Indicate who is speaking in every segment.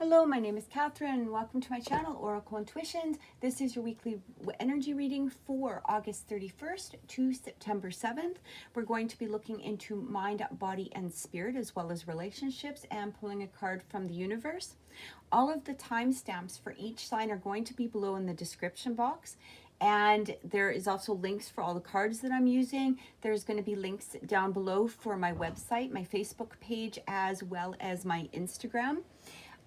Speaker 1: Hello, my name is Catherine and welcome to my channel, Oracle Intuitions. This is your weekly energy reading for August 31st to September 7th. We're going to be looking into mind, body, and spirit, as well as relationships, and pulling a card from the universe. All of the timestamps for each sign are going to be below in the description box. And there is also links for all the cards that I'm using. There's going to be links down below for my website, my Facebook page, as well as my Instagram.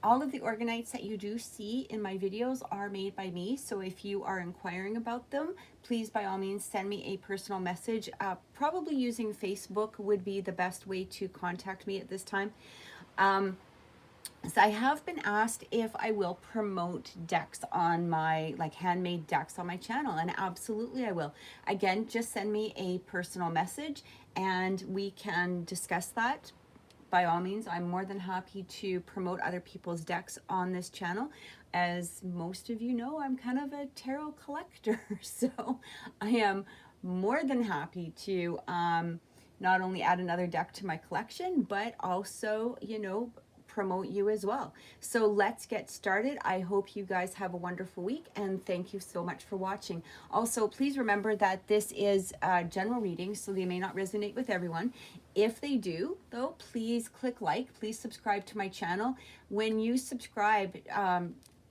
Speaker 1: All of the orgonites that you do see in my videos are made by me, so if you are inquiring about them, please by all means send me a personal message. Probably using Facebook would be the best way to contact me at this time. So I have been asked if I will promote decks on my, handmade decks on my channel, and absolutely I will. Again, just send me a personal message and we can discuss that. By all means, I'm more than happy to promote other people's decks on this channel. As most of you know, I'm kind of a tarot collector, so I am more than happy to not only add another deck to my collection, but also, promote you as well. So let's get started. I hope you guys have a wonderful week, and thank you so much for watching. Also, please remember that this is a general reading, so they may not resonate with everyone. If they do, though, please click like, please subscribe to my channel. When you subscribe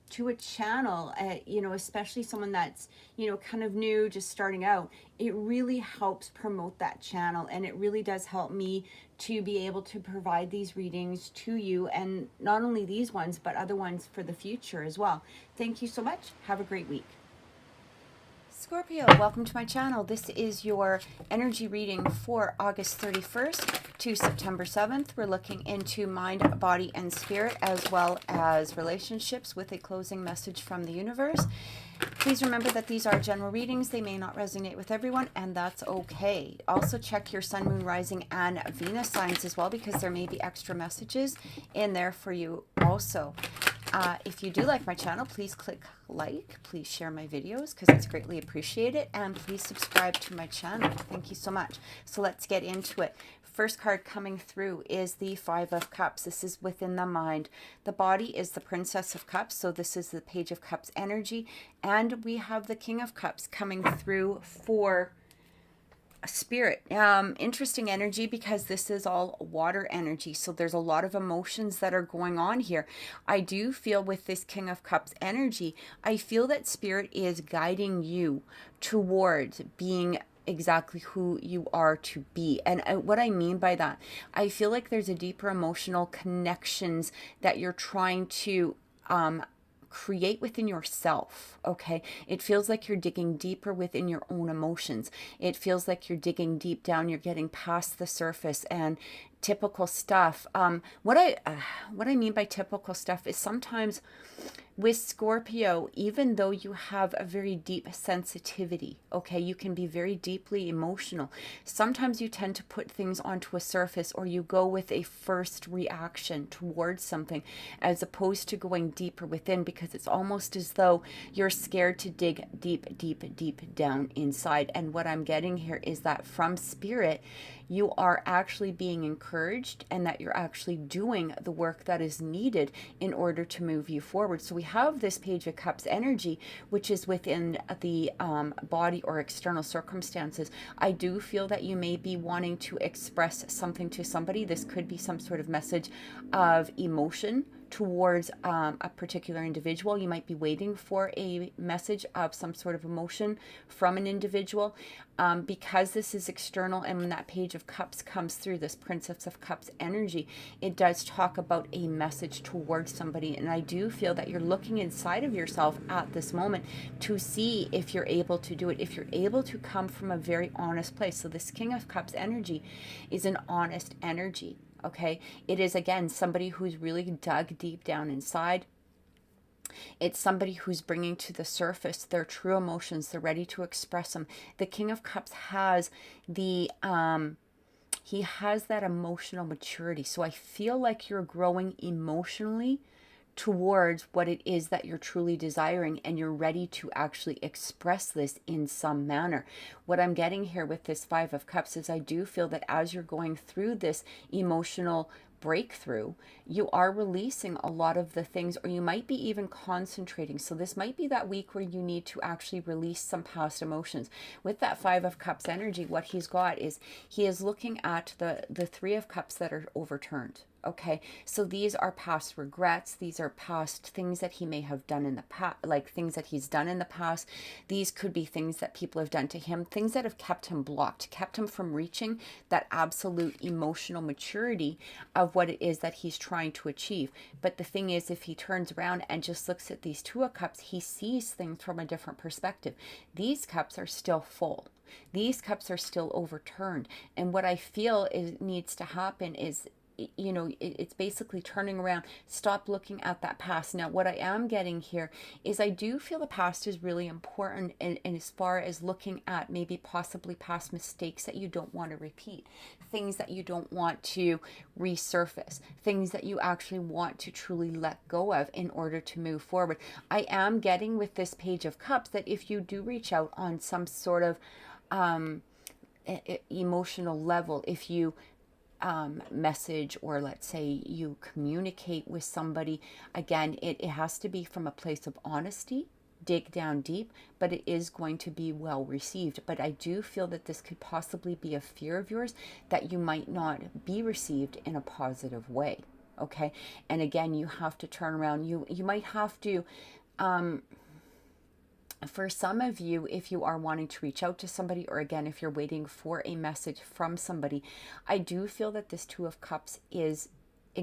Speaker 1: to a channel, especially someone that's, kind of new, just starting out, it really helps promote that channel, and it really does help me to be able to provide these readings to you, and not only these ones, but other ones for the future as well. Thank you so much. Have a great week. Scorpio, welcome to my channel. This is your energy reading for August 31st to September 7th. We're looking into mind, body, and spirit, as well as relationships, with a closing message from the universe. Please remember that these are general readings. They may not resonate with everyone, and that's okay. Also check your sun, moon, rising, and Venus signs as well, because there may be extra messages in there for you also. If you do like my channel, please click like, please share my videos because it's greatly appreciated, and please subscribe to my channel. Thank you so much. So let's get into it. First card coming through is the Five of Cups. This is within the mind. The body is the Princess of Cups, so this is the Page of Cups energy, and we have the King of Cups coming through for spirit. Interesting energy, because this is all water energy, so there's a lot of emotions that are going on here. I do feel with this King of Cups energy, I feel that spirit is guiding you towards being exactly who you are to be. And what I mean by that, I feel like there's a deeper emotional connections that you're trying to create within yourself. Okay, it feels like you're digging deeper within your own emotions. It feels like you're digging deep down, you're getting past the surface and typical stuff. What I mean by typical stuff is sometimes with Scorpio, even though you have a very deep sensitivity, okay, you can be very deeply emotional. Sometimes you tend to put things onto a surface, or you go with a first reaction towards something as opposed to going deeper within, because it's almost as though you're scared to dig deep down inside. And what I'm getting here is that from spirit, you are actually being encouraged, and that you're actually doing the work that is needed in order to move you forward. So we have this Page of Cups energy, which is within the body or external circumstances. I do feel that you may be wanting to express something to somebody. This could be some sort of message of emotion towards a particular individual. You might be waiting for a message of some sort of emotion from an individual. Because this is external, and when that Page of Cups comes through, this Princess of Cups energy, it does talk about a message towards somebody. And I do feel that you're looking inside of yourself at this moment to see if you're able to do it, if you're able to come from a very honest place. So this King of Cups energy is an honest energy. Okay, it is, again, somebody who's really dug deep down inside. It's somebody who's bringing to the surface their true emotions. They're ready to express them. The King of Cups has the he has that emotional maturity. So I feel like you're growing emotionally towards what it is that you're truly desiring, and you're ready to actually express this in some manner. What I'm getting here with this Five of Cups is I do feel that as you're going through this emotional breakthrough, you are releasing a lot of the things, or you might be even concentrating. So this might be that week where you need to actually release some past emotions. With that Five of Cups energy, what he's got is he is looking at the Three of Cups that are overturned. Okay, so these are past regrets. These are past things that he may have done in the past, like things that he's done in the past. These could be things that people have done to him, things that have kept him blocked, kept him from reaching that absolute emotional maturity of what it is that he's trying to achieve. But the thing is, if he turns around and just looks at these Two of Cups, he sees things from a different perspective. These cups are still full. These cups are still overturned. And what I feel is needs to happen is, you know, it's basically turning around. Stop looking at that past. Now, what I am getting here is I do feel the past is really important in as far as looking at maybe possibly past mistakes that you don't want to repeat, things that you don't want to resurface, things that you actually want to truly let go of in order to move forward. I am getting with this Page of Cups that if you do reach out on some sort of emotional level, if you message, or let's say you communicate with somebody, again, it has to be from a place of honesty. Dig down deep, but it is going to be well received. But I do feel that this could possibly be a fear of yours that you might not be received in a positive way. Okay, and again, you have to turn around. You might have to for some of you, if you are wanting to reach out to somebody, or again, if you're waiting for a message from somebody, I do feel that this Two of Cups is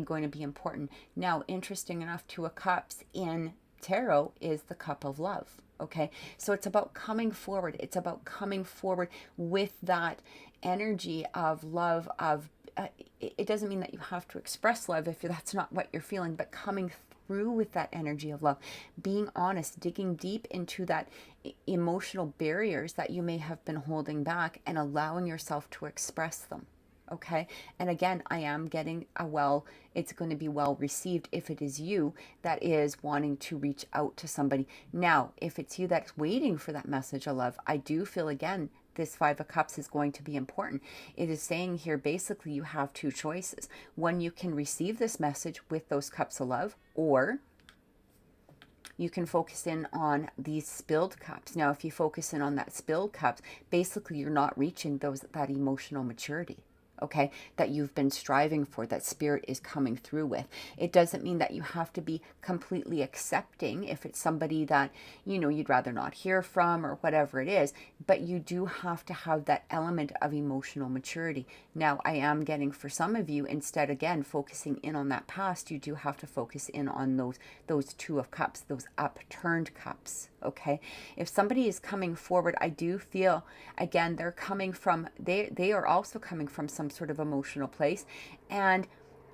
Speaker 1: going to be important. Now, interesting enough, Two of Cups in tarot is the cup of love. Okay, so it's about coming forward. It's about coming forward with that energy of love, of it doesn't mean that you have to express love if that's not what you're feeling, but coming through with that energy of love, being honest, digging deep into that emotional barriers that you may have been holding back and allowing yourself to express them. Okay. And again, I am getting it's going to be well received if it is you that is wanting to reach out to somebody. Now, if it's you that's waiting for that message of love, I do feel again, this Five of Cups is going to be important. It is saying here, basically, you have two choices. One, you can receive this message with those cups of love, or you can focus in on these spilled cups. Now, if you focus in on that spilled cups, basically you're not reaching that emotional maturity. Okay, that you've been striving for, that spirit is coming through with. It doesn't mean that you have to be completely accepting if it's somebody that, you know, you'd rather not hear from or whatever it is, but you do have to have that element of emotional maturity. Now, I am getting for some of you, instead, again, focusing in on that past, you do have to focus in on those Two of Cups, those upturned cups. Okay, if somebody is coming forward, I do feel, again, they're coming from, they are also coming from some sort of emotional place. And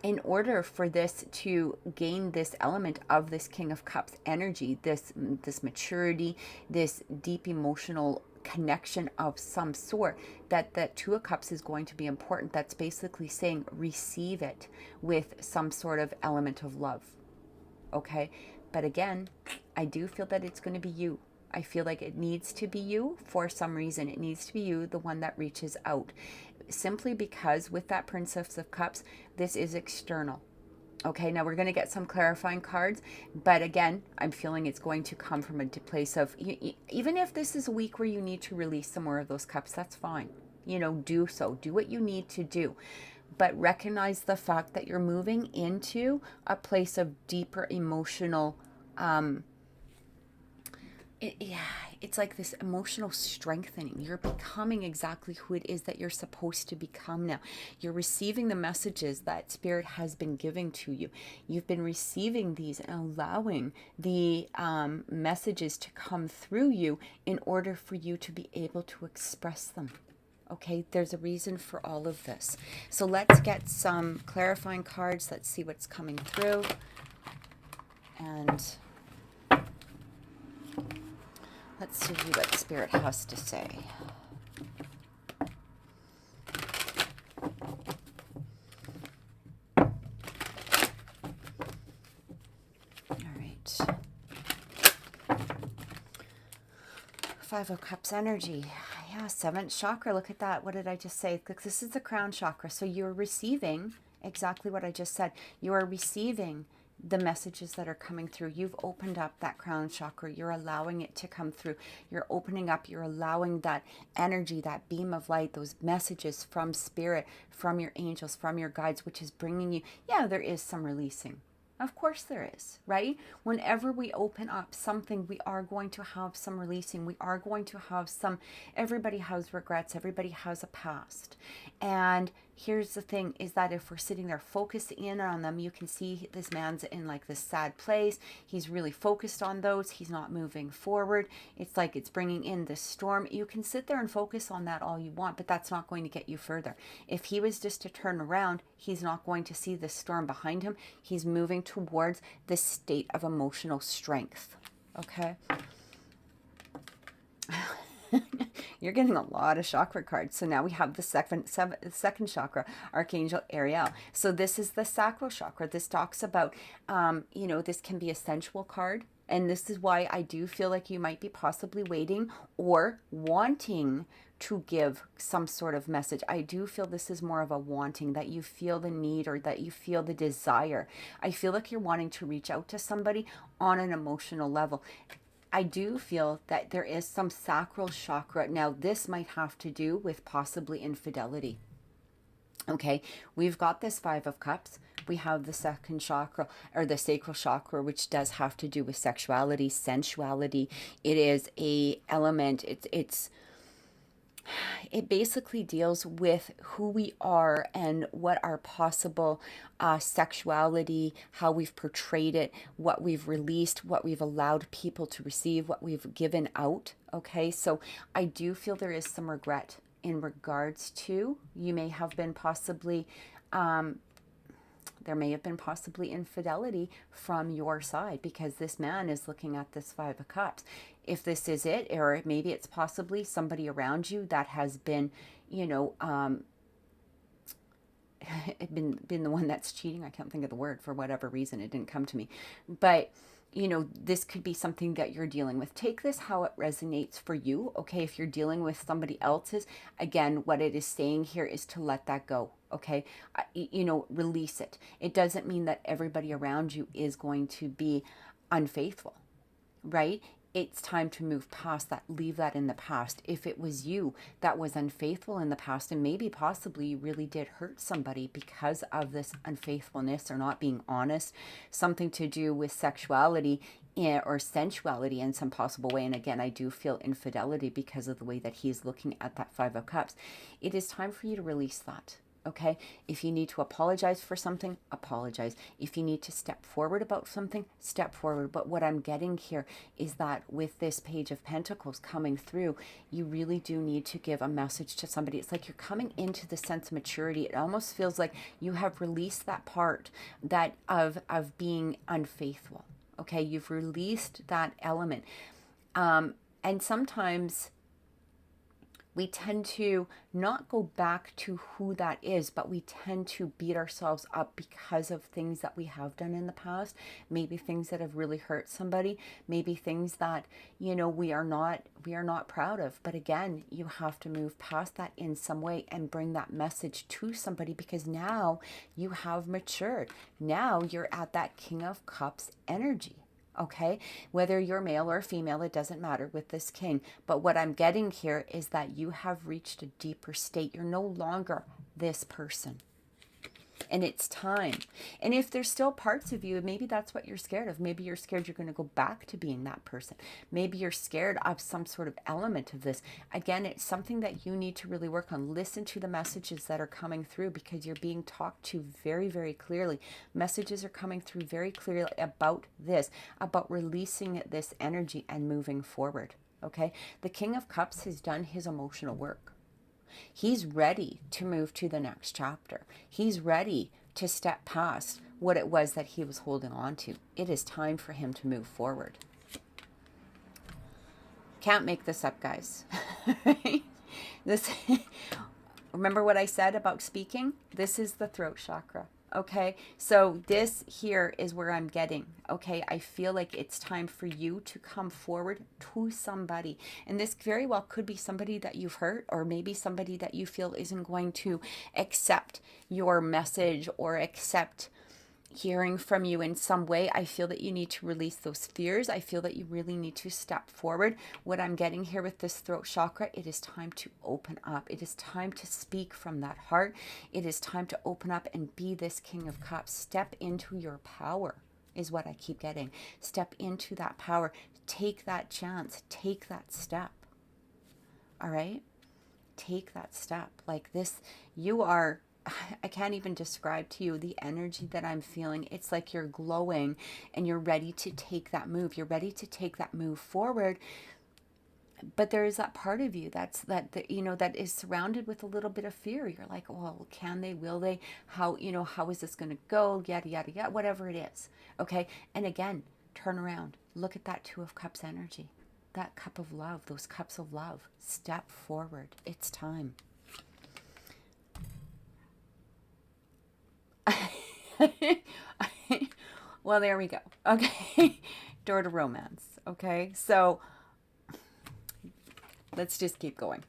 Speaker 1: in order for this to gain this element of this King of Cups energy, this maturity, this deep emotional connection of some sort, that Two of Cups is going to be important. That's basically saying receive it with some sort of element of love. Okay, but again, I do feel that it's going to be you. I feel like it needs to be you for some reason. It needs to be you, the one that reaches out. Simply because with that Princess of Cups, this is external. Okay, now we're going to get some clarifying cards. But again, I'm feeling it's going to come from a place of, even if this is a week where you need to release some more of those cups, that's fine. You know, do so. Do what you need to do. But recognize the fact that you're moving into a place of deeper emotional, it's like this emotional strengthening. You're becoming exactly who it is that you're supposed to become now. You're receiving the messages that Spirit has been giving to you. You've been receiving these and allowing the messages to come through you in order for you to be able to express them. Okay, there's a reason for all of this. So let's get some clarifying cards. Let's see what's coming through. And let's see what Spirit has to say. All right. Five of Cups energy. Yeah, seventh chakra. Look at that. What did I just say? This is the crown chakra. So you're receiving Exactly what I just said. You are receiving the messages that are coming through. You've opened up that crown chakra. You're allowing it to come through. You're opening up. You're allowing that energy, that beam of light, those messages from spirit, from your angels, from your guides, which is bringing you. Yeah, there is some releasing. Of course there is, right? Whenever we open up something, we are going to have some releasing. We are going to have some, everybody has regrets. Everybody has a past. And here's the thing is that if we're sitting there focused in on them, you can see this man's in like this sad place. He's really focused on those. He's not moving forward. It's like it's bringing in this storm. You can sit there and focus on that all you want, but that's not going to get you further. If he was just to turn around, he's not going to see this storm behind him. He's moving towards this state of emotional strength. Okay. You're getting a lot of chakra cards. So now we have the second chakra, Archangel Ariel. So this is the sacral chakra. This talks about, this can be a sensual card. And this is why I do feel like you might be possibly waiting or wanting to give some sort of message. I do feel this is more of a wanting, that you feel the need or that you feel the desire. I feel like you're wanting to reach out to somebody on an emotional level. I do feel that there is some sacral chakra. Now, this might have to do with possibly infidelity. Okay, we've got this Five of Cups. We have the second chakra or the sacral chakra, which does have to do with sexuality, sensuality. It is a element. It basically deals with who we are and what our possible sexuality, how we've portrayed it, what we've released, what we've allowed people to receive, what we've given out. Okay, so I do feel there is some regret in regards to, you may have been possibly, there may have been possibly infidelity from your side, because this man is looking at this Five of Cups. If this is it, or maybe it's possibly somebody around you that has been, been the one that's cheating. I can't think of the word for whatever reason. It didn't come to me. But, this could be something that you're dealing with. Take this how it resonates for you. Okay, if you're dealing with somebody else's, again, what it is saying here is to let that go. Okay, release it. It doesn't mean that everybody around you is going to be unfaithful, right? It's time to move past that, leave that in the past. If it was you that was unfaithful in the past, and maybe possibly you really did hurt somebody because of this unfaithfulness or not being honest, something to do with sexuality or sensuality in some possible way. And again, I do feel infidelity because of the way that he's looking at that Five of Cups. It is time for you to release that. Okay, if you need to apologize for something, apologize. If you need to step forward about something, step forward. But what I'm getting here is that with this Page of Pentacles coming through, you really do need to give a message to somebody. It's like you're coming into the sense of maturity. It almost feels like you have released that part that of being unfaithful. Okay, you've released that element. And sometimes we tend to not go back to who that is, but we tend to beat ourselves up because of things that we have done in the past. Maybe things that have really hurt somebody, maybe things that, we are not proud of. But again, you have to move past that in some way and bring that message to somebody, because now you have matured. Now you're at that King of Cups energy. Okay, whether you're male or female, it doesn't matter with this king. But what I'm getting here is that you have reached a deeper state. You're no longer this person. And it's time. And if there's still parts of you, maybe that's what you're scared of. Maybe you're scared you're going to go back to being that person. Maybe you're scared of some sort of element of this. Again, it's something that you need to really work on. Listen to the messages that are coming through, because you're being talked to very, very clearly. Messages are coming through very clearly about this, about releasing this energy and moving forward. Okay? The King of Cups has done his emotional work. He's ready to move to the next chapter. He's ready to step past what it was that he was holding on to. It is time for him to move forward. Can't make this up, guys. Remember what I said about speaking? This is the throat chakra. Okay, so this here is where I'm getting. Okay, I feel like it's time for you to come forward to somebody. And this very well could be somebody that you've hurt, or maybe somebody that you feel isn't going to accept your message or accept hearing from you in some way. I feel that you need to release those fears. I feel that you really need to step forward. What I'm getting here with this throat chakra, it is time to open up. It is time to speak from that heart. It is time to open up and be this King of Cups. Step into your power is what I keep getting. Step into that power. Take that chance. Take that step. All right? Take that step. Like this, you are, I can't even describe to you the energy that I'm feeling. It's like you're glowing and you're ready to take that move. You're ready to take that move forward. But there is that part of you that is surrounded with a little bit of fear. You're like, well, can they, will they, how is this going to go? Yada, yada, yada, whatever it is. Okay. And again, turn around, look at that 2 of Cups energy, that cup of love, those cups of love. Step forward. It's time. Well, there we go. Okay. Door to romance. Okay. So let's just keep going.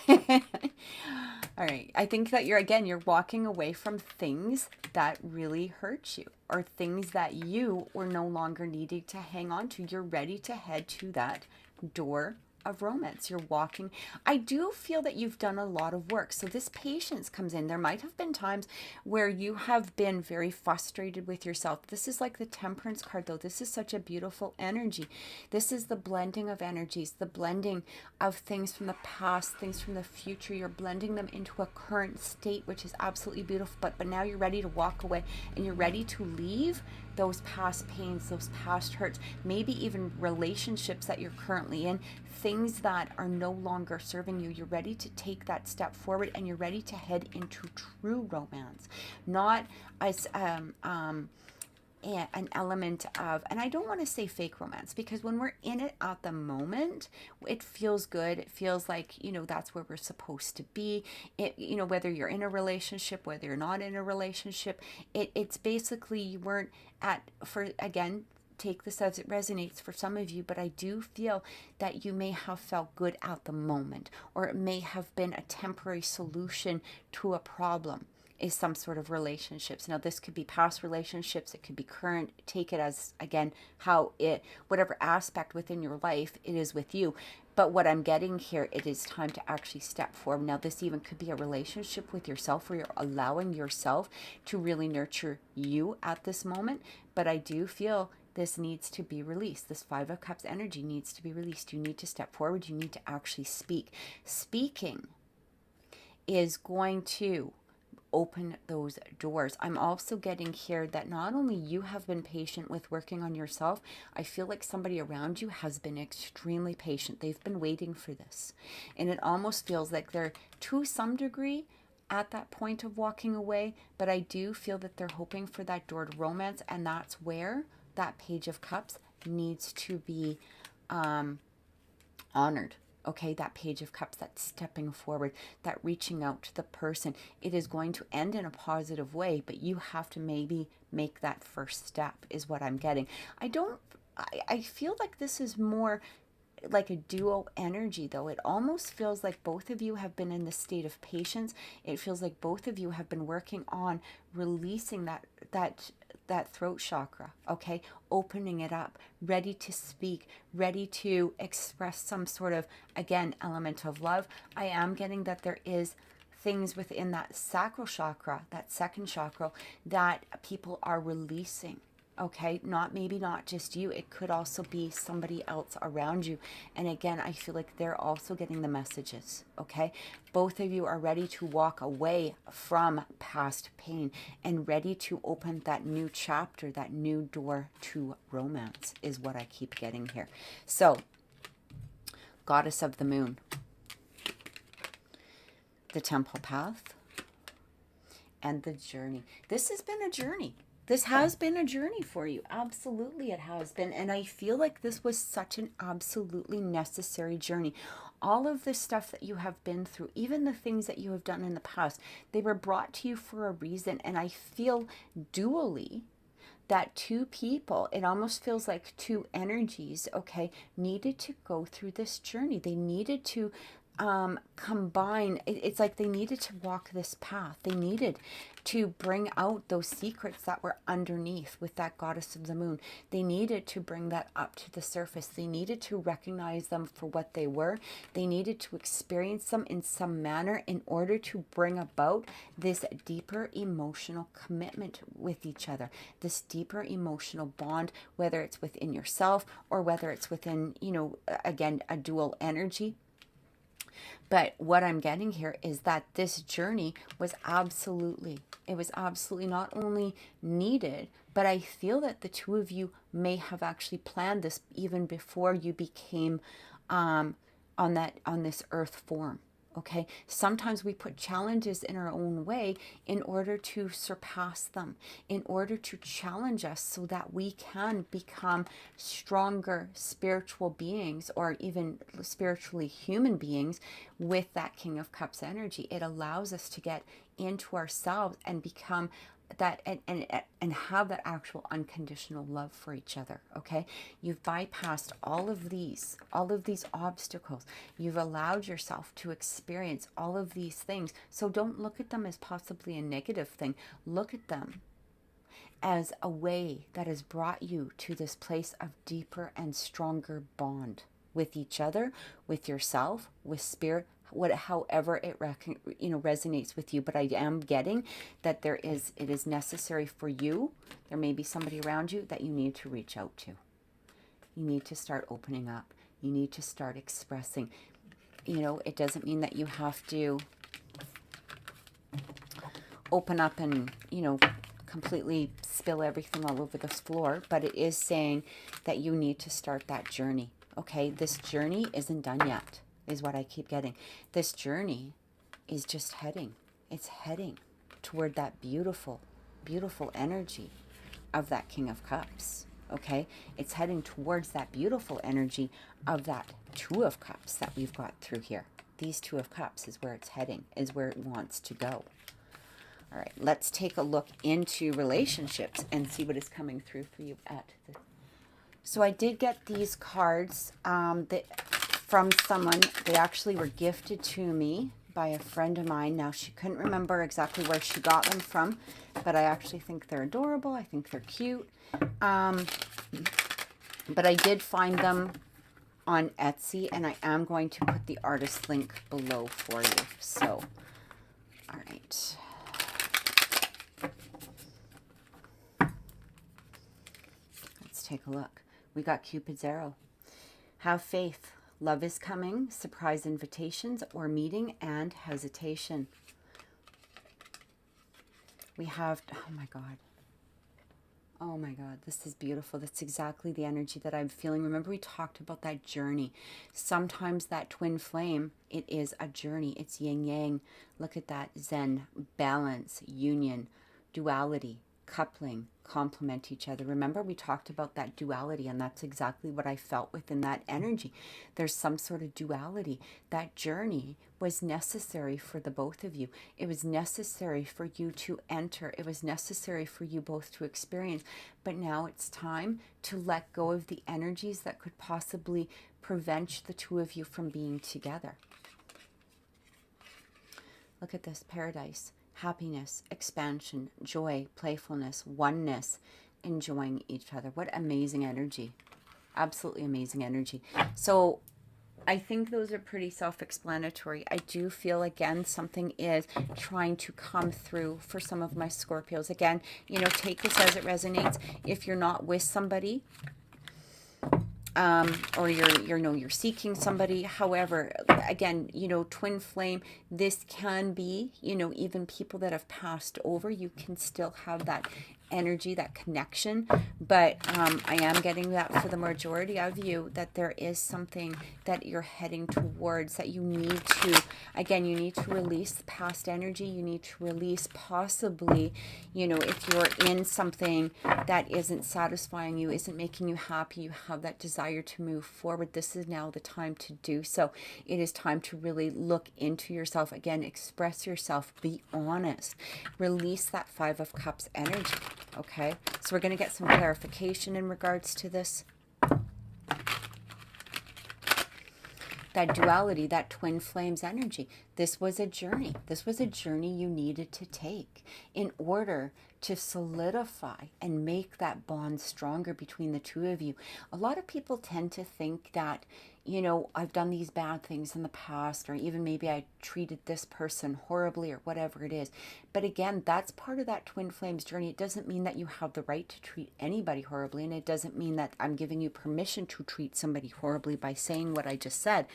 Speaker 1: All right. I think that you're walking away from things that really hurt you, or things that you were no longer needing to hang on to. You're ready to head to that door of romance. You're walking. I do feel that you've done a lot of work. So this patience comes in. There might have been times where you have been very frustrated with yourself. This is like the Temperance card, though. This is such a beautiful energy. This is the blending of energies, the blending of things from the past, things from the future. You're blending them into a current state, which is absolutely beautiful. But now you're ready to walk away, and you're ready to leave those past pains, those past hurts, maybe even relationships that you're currently in, things that are no longer serving you. You're ready to take that step forward, and you're ready to head into true romance, not as an element of, and I don't want to say fake romance, because when we're in it at the moment, it feels good. It feels like, that's where we're supposed to be. Whether you're in a relationship, whether you're not in a relationship, it's basically you weren't again, take this as it resonates for some of you, but I do feel that you may have felt good at the moment, or it may have been a temporary solution to a problem, is some sort of relationships. Now, this could be past relationships, it could be current. Take it as, again, whatever aspect within your life it is with you. But what I'm getting here, it is time to actually step forward. Now, this even could be a relationship with yourself, where you're allowing yourself to really nurture you at this moment. But I do feel this needs to be released. This 5 of Cups energy needs to be released. You need to step forward. You need to actually speak. Speaking is going to open those doors. I'm also getting here that not only you have been patient with working on yourself, I feel like somebody around you has been extremely patient. They've been waiting for this. And it almost feels like they're, to some degree, at that point of walking away, but I do feel that they're hoping for that door to romance, and that's where that Page of Cups needs to be honored. Okay, that Page of Cups, that stepping forward, that reaching out to the person. It is going to end in a positive way, but you have to maybe make that first step, is what I'm getting. I feel like this is more like a duo energy, though. It almost feels like both of you have been in this state of patience. It feels like both of you have been working on releasing that throat chakra, okay? Opening it up, ready to speak, ready to express some sort of, again, element of love. I am getting that there is things within that sacral chakra, that second chakra, that people are releasing. Okay, maybe not just you. It could also be somebody else around you. And again, I feel like they're also getting the messages. Okay, both of you are ready to walk away from past pain and ready to open that new chapter, that new door to romance, is what I keep getting here. So, Goddess of the Moon, the Temple Path, and the Journey. This has been a journey. This has been a journey for you. Absolutely, it has been. And I feel like this was such an absolutely necessary journey. all of the stuff that you have been through, even the things that you have done in the past, they were brought to you for a reason. And I feel dually that two people, it almost feels like two energies, okay, needed to go through this journey. They needed to combine. It's like they needed to walk this path. They needed to bring out those secrets that were underneath with that goddess of the moon. They needed to bring that up to the surface. They needed to recognize them for what they were. They needed to experience them in some manner in order to bring about this deeper emotional commitment with each other, this deeper emotional bond, whether it's within yourself or whether it's within, again, a dual energy. But what I'm getting here is that this journey was absolutely not only needed, but I feel that the two of you may have actually planned this even before you became on this earth form. Okay, sometimes we put challenges in our own way in order to surpass them, in order to challenge us so that we can become stronger spiritual beings, or even spiritually human beings with that King of Cups energy. It allows us to get into ourselves and become that and have that actual unconditional love for each other. Okay, you've bypassed all of these obstacles. You've allowed yourself to experience all of these things. So don't look at them as possibly a negative thing. Look at them as a way that has brought you to this place of deeper and stronger bond with each other, with yourself, with spirit, however it resonates with you. But I am getting that it is necessary for you. There may be somebody around you that you need to reach out to. You need to start opening up. You need to start expressing. It doesn't mean that you have to open up and completely spill everything all over the floor, but it is saying that you need to start that journey. Okay, this journey isn't done yet, is what I keep getting. This journey is just heading toward that beautiful, beautiful energy of that King of Cups. Okay, it's heading towards that beautiful energy of that Two of Cups that we've got through here. These Two of Cups is where it's heading, is where it wants to go. All right, let's take a look into relationships and see what is coming through for you at this. So I did get these cards from someone. They actually were gifted to me by a friend of mine. Now, she couldn't remember exactly where she got them from, but I actually think they're adorable. I think they're cute. But I did find them on Etsy, and I am going to put the artist link below for you. So, all right. Let's take a look. We got Cupid's arrow. Have faith. Love is coming. Surprise invitations or meeting and hesitation. We have, oh my God. Oh my God, this is beautiful. That's exactly the energy that I'm feeling. Remember, we talked about that journey. Sometimes that twin flame, it is a journey. It's yin yang. Look at that. Zen, balance, union, duality, coupling, complement each other. Remember, we talked about that duality, and that's exactly what I felt within that energy. There's some sort of duality. That journey was necessary for the both of you. It was necessary for you to enter. It was necessary for you both to experience. But now it's time to let go of the energies that could possibly prevent the two of you from being together. Look at this, paradise. Happiness, expansion, joy, playfulness, oneness, enjoying each other. What amazing energy. Absolutely amazing energy. So I think those are pretty self-explanatory. I do feel, again, something is trying to come through for some of my Scorpios. Again, take this as it resonates. If you're not with somebody, or you're seeking somebody. However, again, twin flame, this can be, even people that have passed over. You can still have that energy, that connection. But I am getting that for the majority of you, that there is something that you're heading towards, that you need to, again, you need to release past energy. You need to release possibly, you know, if you're in something that isn't satisfying you, isn't making you happy, you have that desire to move forward. This is now the time to do so. It is time to really look into yourself. Again, express yourself, be honest, release that Five of Cups energy. Okay, so we're going to get some clarification in regards to this. That duality, that twin flames energy. This was a journey. This was a journey you needed to take in order to solidify and make that bond stronger between the two of you. A lot of people tend to think that, you know, I've done these bad things in the past, or even maybe I treated this person horribly, or whatever it is. But again, that's part of that twin flames journey. It doesn't mean that you have the right to treat anybody horribly, and it doesn't mean that I'm giving you permission to treat somebody horribly by saying what I just said.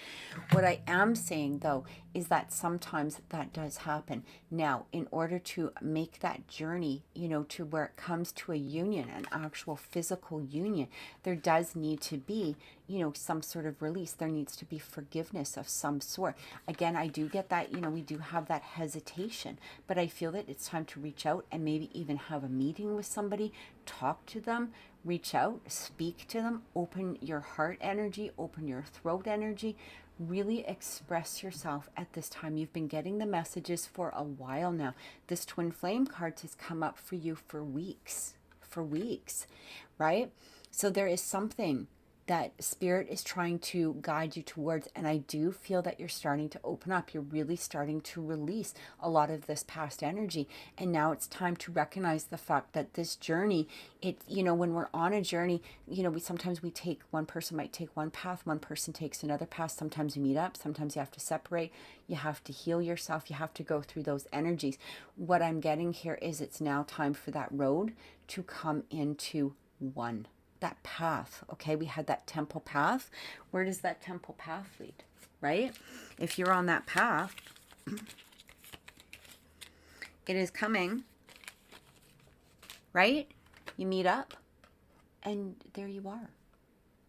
Speaker 1: What I am saying, though, is that sometimes that does happen. Now, in order to make that journey, you know, to where it comes to a union, an actual physical union, there does need to be, you know, some sort of release. There needs to be forgiveness of some sort. Again, I do get that, you know, we do have that hesitation, but I feel that it's time to reach out and maybe even have a meeting with somebody, talk to them, reach out, speak to them, open your heart energy, open your throat energy, really express yourself at this time. You've been getting the messages for a while now. This twin flame card has come up for you for weeks, right? So there is something that spirit is trying to guide you towards, and I do feel that you're starting to open up. You're really starting to release a lot of this past energy, and now it's time to recognize the fact that this journey, it, you know, when we're on a journey, you know, sometimes we take, one person might take one path, one person takes another path. Sometimes you meet up, sometimes you have to separate, you have to heal yourself, you have to go through those energies. What I'm getting here is it's now time for that road to come into one. That path, okay? We had that temple path. Where does that temple path lead, right? If you're on that path, it is coming, right? You meet up, and there you are,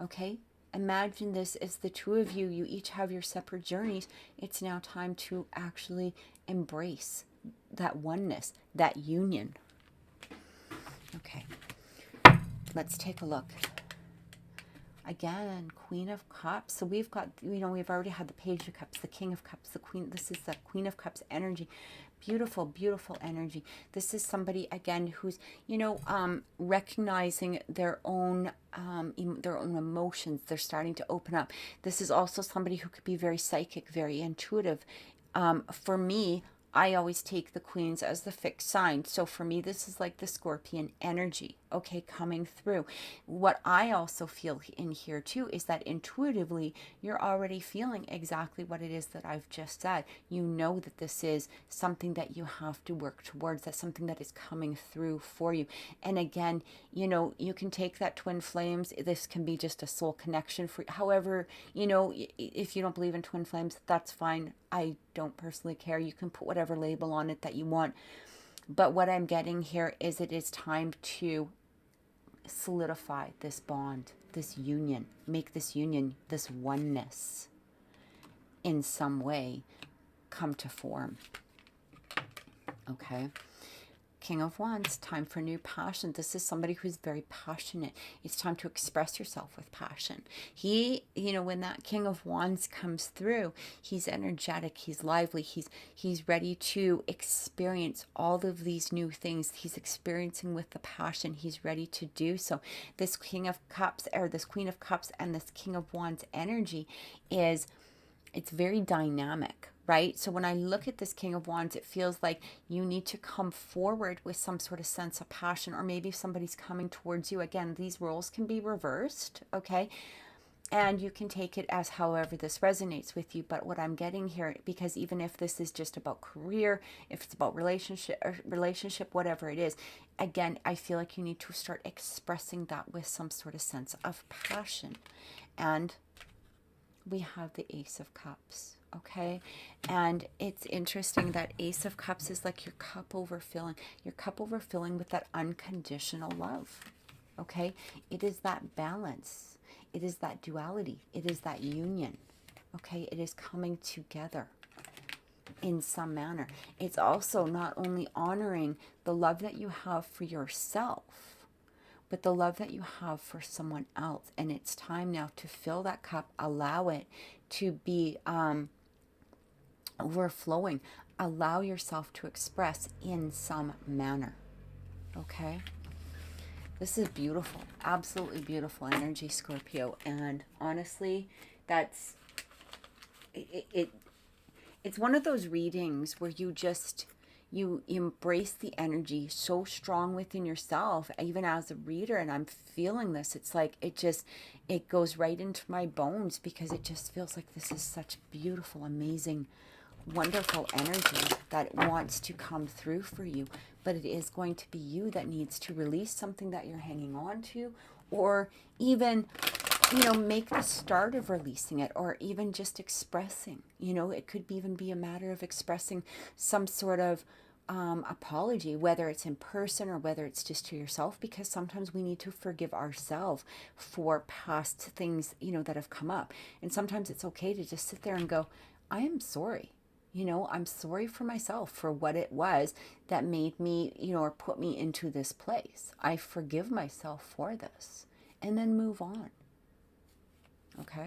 Speaker 1: okay? Imagine this as the two of you, you each have your separate journeys. It's now time to actually embrace that oneness, that union. Okay. Let's take a look. Again, Queen of Cups. So we've got, you know, we've already had the Page of Cups, the King of Cups, the Queen. This is the Queen of Cups energy. Beautiful, beautiful energy. This is somebody, again, who's, you know, recognizing their own emotions. They're starting to open up. This is also somebody who could be very psychic, very intuitive. For me, I always take the queens as the fixed sign. So for me, this is like the Scorpion energy, okay, coming through. What I also feel in here too is that intuitively, you're already feeling exactly what it is that I've just said. You know that this is something that you have to work towards. That's something that is coming through for you. And again, you know, you can take that twin flames. This can be just a soul connection for you. However, you know, if you don't believe in twin flames, that's fine. I don't personally care. You can put whatever label on it that you want. But what I'm getting here is it is time to solidify this bond, this union, make this union, this oneness in some way come to form. Okay. King of Wands, time for new passion. This is somebody who's very passionate. It's time to express yourself with passion. He, you know, when that King of Wands comes through, he's energetic, he's lively, he's ready to experience all of these new things. He's experiencing with the passion. He's ready to do so. This King of Cups, or this Queen of Cups, and this King of Wands energy is, it's very dynamic, right? So when I look at this King of Wands, it feels like you need to come forward with some sort of sense of passion, or maybe somebody's coming towards you. Again, these roles can be reversed, okay? And you can take it as however this resonates with you. But what I'm getting here, because even if this is just about career, if it's about relationship, whatever it is, again, I feel like you need to start expressing that with some sort of sense of passion. And we have the Ace of Cups. Okay, and it's interesting that Ace of Cups is like your cup overfilling, with that unconditional love. Okay, it is that balance, it is that duality, it is that union. Okay, it is coming together in some manner. It's also not only honoring the love that you have for yourself, but the love that you have for someone else. And it's time now to fill that cup, allow it to be overflowing. Allow yourself to express in some manner. Okay? This is beautiful, absolutely beautiful energy, Scorpio. And honestly, that's it's one of those readings where you embrace the energy so strong within yourself, even as a reader. And I'm feeling this. It's like it goes right into my bones, because it just feels like this is such beautiful, amazing, wonderful energy that wants to come through for you. But it is going to be you that needs to release something that you're hanging on to, or even, make the start of releasing it, or even just expressing. It could even be a matter of expressing some sort of apology, whether it's in person or whether it's just to yourself, because sometimes we need to forgive ourselves for past things, that have come up. And sometimes it's okay to just sit there and go, I am sorry. I'm sorry for myself, for what it was that made me, or put me into this place. I forgive myself for this, and then move on. Okay?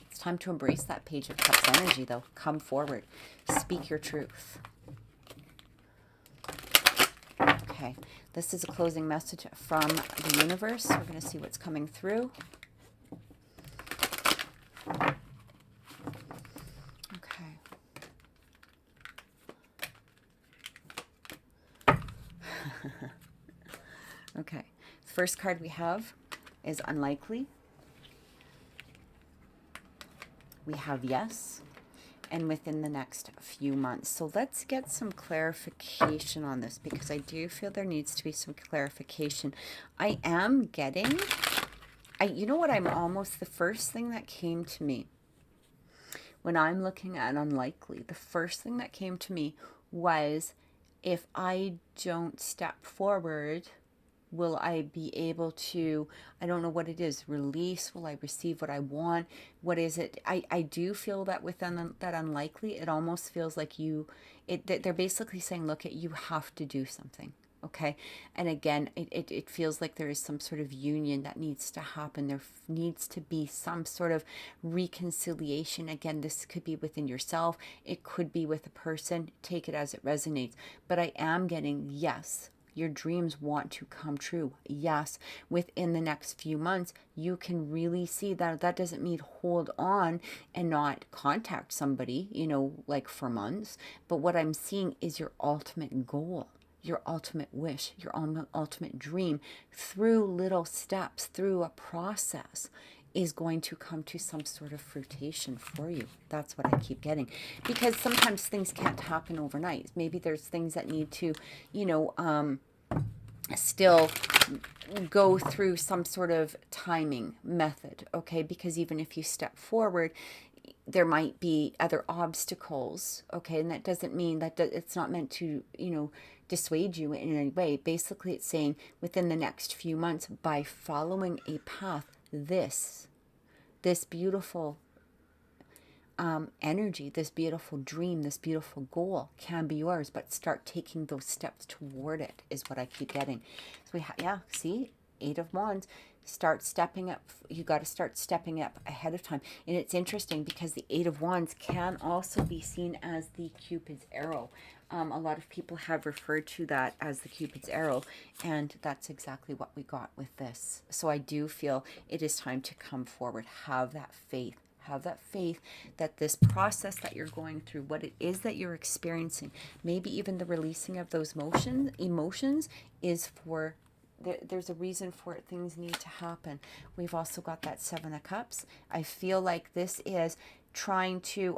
Speaker 1: It's time to embrace that Page of Cups energy, though. Come forward. Speak your truth. Okay. This is a closing message from the universe. We're going to see what's coming through. Okay. Okay. The first card we have is unlikely. We have yes, and within the next few months. So let's get some clarification on this, because I do feel there needs to be some clarification. I am getting, you know what, the first thing that came to me when I'm looking at unlikely, the first thing that came to me was, if I don't step forward, will I be able to, I don't know what it is, release? Will I receive what I want? What is it? I do feel that within that unlikely, it almost feels like they're basically saying, look, you have to do something. Okay. And again, it feels like there is some sort of union that needs to happen. There needs to be some sort of reconciliation. Again, this could be within yourself. It could be with a person. Take it as it resonates. But I am getting yes. Your dreams want to come true. Yes, within the next few months, you can really see that. That doesn't mean hold on and not contact somebody, like for months. But what I'm seeing is your ultimate goal, your ultimate wish, your ultimate dream, through little steps, through a process, is going to come to some sort of fruition for you. That's what I keep getting. Because sometimes things can't happen overnight. Maybe there's things that need to, still go through some sort of timing method, okay? Because even if you step forward, there might be other obstacles, okay? And that doesn't mean that it's not meant to, dissuade you in any way. Basically, it's saying within the next few months, by following a path, this beautiful energy, this beautiful dream, this beautiful goal can be yours, but start taking those steps toward it is what I keep getting. So see, 8 of Wands. Start stepping up. You got to start stepping up ahead of time. And it's interesting because the 8 of Wands can also be seen as the Cupid's arrow. A lot of people have referred to that as the Cupid's arrow, and that's exactly what we got with this. So I do feel it is time to come forward. Have that faith. Have that faith that this process that you're going through, what it is that you're experiencing, maybe even the releasing of those emotions is for, there's a reason for it. Things need to happen. We've also got that 7 of Cups. I feel like this is trying to,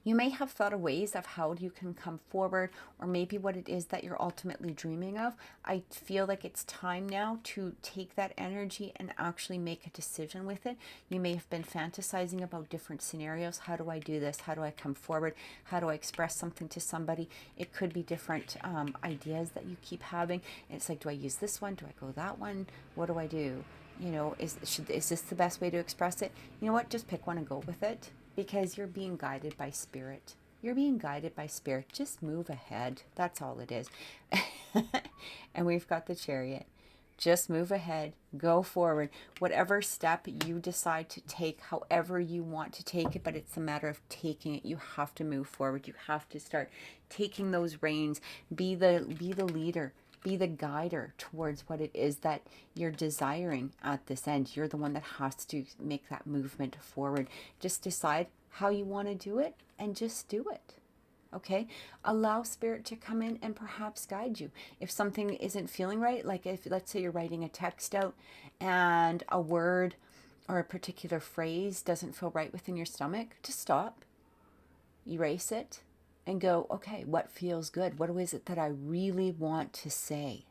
Speaker 1: You may have thought of ways of how you can come forward, or maybe what it is that you're ultimately dreaming of. I feel like it's time now to take that energy and actually make a decision with it. You may have been fantasizing about different scenarios. How do I do this? How do I come forward? How do I express something to somebody? It could be different ideas that you keep having. And it's like, do I use this one? Do I go that one? What do I do? You know, is this the best way to express it? You know what? Just pick one and go with it, because you're being guided by spirit. You're being guided by spirit. Just move ahead. That's all it is. And we've got the Chariot. Just move ahead. Go forward. Whatever step you decide to take, however you want to take it, but it's a matter of taking it. You have to move forward. You have to start taking those reins. Be the leader. Be the guider towards what it is that you're desiring at this end. You're the one that has to make that movement forward. Just decide how you want to do it and just do it. Okay? Allow spirit to come in and perhaps guide you. If something isn't feeling right, like if, let's say, you're writing a text out and a word or a particular phrase doesn't feel right within your stomach, just stop, erase it, and go, okay, what feels good? What is it that I really want to say?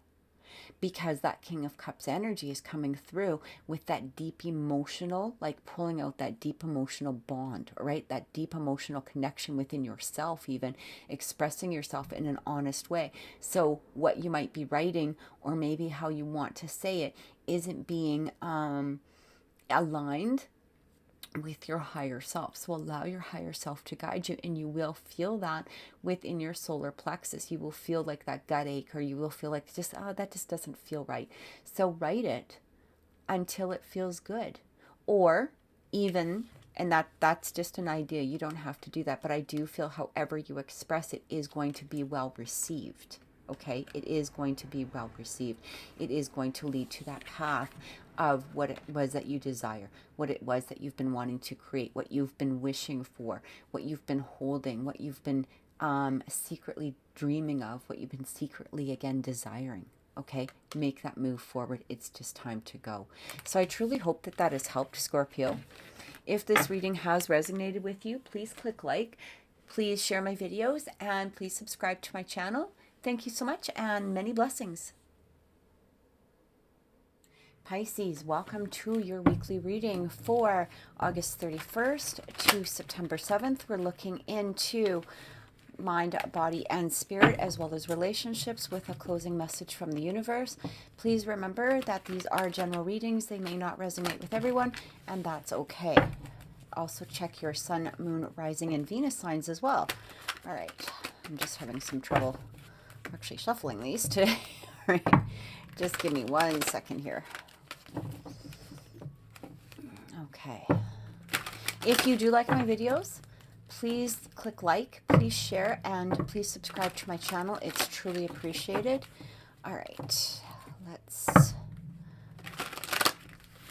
Speaker 1: Because that King of Cups energy is coming through with that deep emotional, like pulling out that deep emotional bond, right? That deep emotional connection within yourself, even expressing yourself in an honest way. So what you might be writing, or maybe how you want to say it, isn't being aligned with your higher self. So allow your higher self to guide you, and you will feel that within your solar plexus. You will feel like that gut ache, or you will feel like that just doesn't feel right. So write it until it feels good. Or even, and that's just an idea, you don't have to do that, but I do feel however you express it is going to be well received. Okay, it is going to be well received. It is going to lead to that path of what it was that you desire, what it was that you've been wanting to create, what you've been wishing for, what you've been holding, what you've been secretly dreaming of, what you've been secretly, again, desiring. Okay, make that move forward. It's just time to go. So I truly hope that that has helped, Scorpio. If this reading has resonated with you, please click like, please share my videos, and please subscribe to my channel. Thank you so much, and many blessings. Pisces, welcome to your weekly reading for August 31st to September 7th. We're looking into mind, body, and spirit, as well as relationships, with a closing message from the universe. Please remember that these are general readings. They may not resonate with everyone, and that's okay. Also check your sun, moon, rising, and Venus signs as well. All right, I'm just having some trouble actually shuffling these today. All right, just give me 1 second here. Okay. If you do like my videos, please click like, please share, and please subscribe to my channel. It's truly appreciated. All right,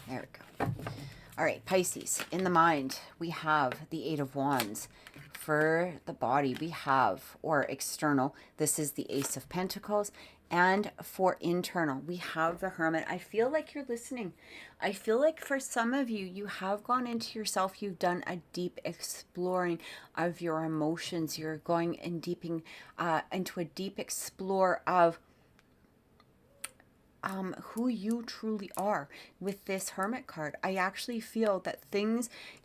Speaker 1: there we go. All right, Pisces, in the mind, we have the Eight of Wands. For the body, we have, or external, this is the Ace of Pentacles. And for internal, we have the Hermit. I feel like you're listening. I feel like for some of you, you have gone into yourself. You've done a deep exploring of your emotions. You're going and into a deep explore of who you truly are with this Hermit card. I actually feel that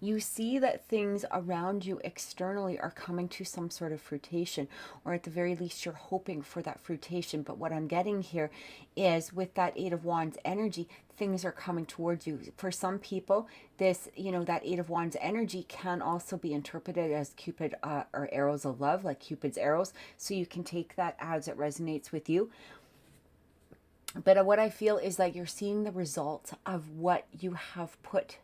Speaker 1: you see that things around you externally are coming to some sort of fruition, or at the very least you're hoping for that fruition. But what I'm getting here is, with that Eight of Wands energy, things are coming towards you. For some people, this, that Eight of Wands energy can also be interpreted as Cupid or arrows of love, like Cupid's arrows. So you can take that as it resonates with you. But what I feel is that you're seeing the results of what you have put,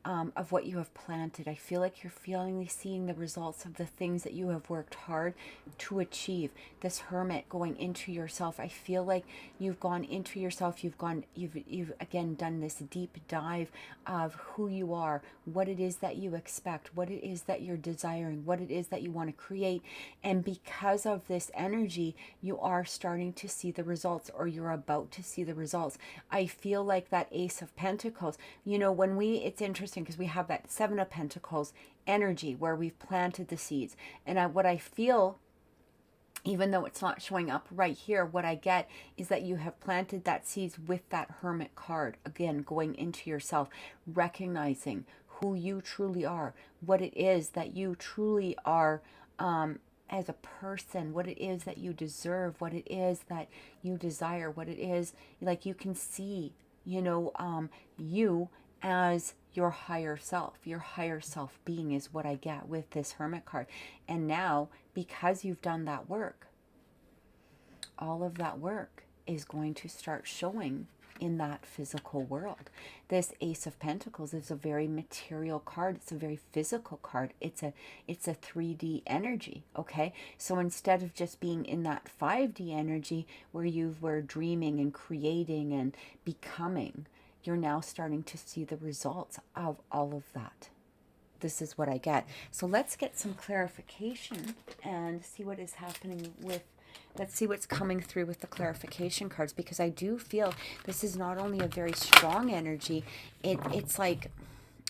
Speaker 1: of what you have planted. I feel like you're seeing the results of the things that you have worked hard to achieve. This Hermit, going into yourself, I feel like you've gone into yourself. You've again done this deep dive of who you are, what it is that you expect, what it is that you're desiring, what it is that you want to create. And because of this energy, you are starting to see the results, or you're about to see the results. I feel like that Ace of Pentacles, it's interesting interesting because we have that Seven of Pentacles energy where we've planted the seeds. And what I feel, even though it's not showing up right here, what I get is that you have planted that seeds with that Hermit card. Again, going into yourself, recognizing who you truly are, what it is that you truly are as a person, what it is that you deserve, what it is that you desire, what it is, like you can see, you as your higher self being is what I get with this Hermit card. And now, because you've done that work, all of that work is going to start showing in that physical world. This Ace of Pentacles is a very material card. It's a very physical card. It's a 3D energy, okay? So instead of just being in that 5D energy where you were dreaming and creating and becoming, you're now starting to see the results of all of that. This is what I get. So let's get some clarification and see what is happening with, let's see what's coming through with the clarification cards, because I do feel this is not only a very strong energy, it's like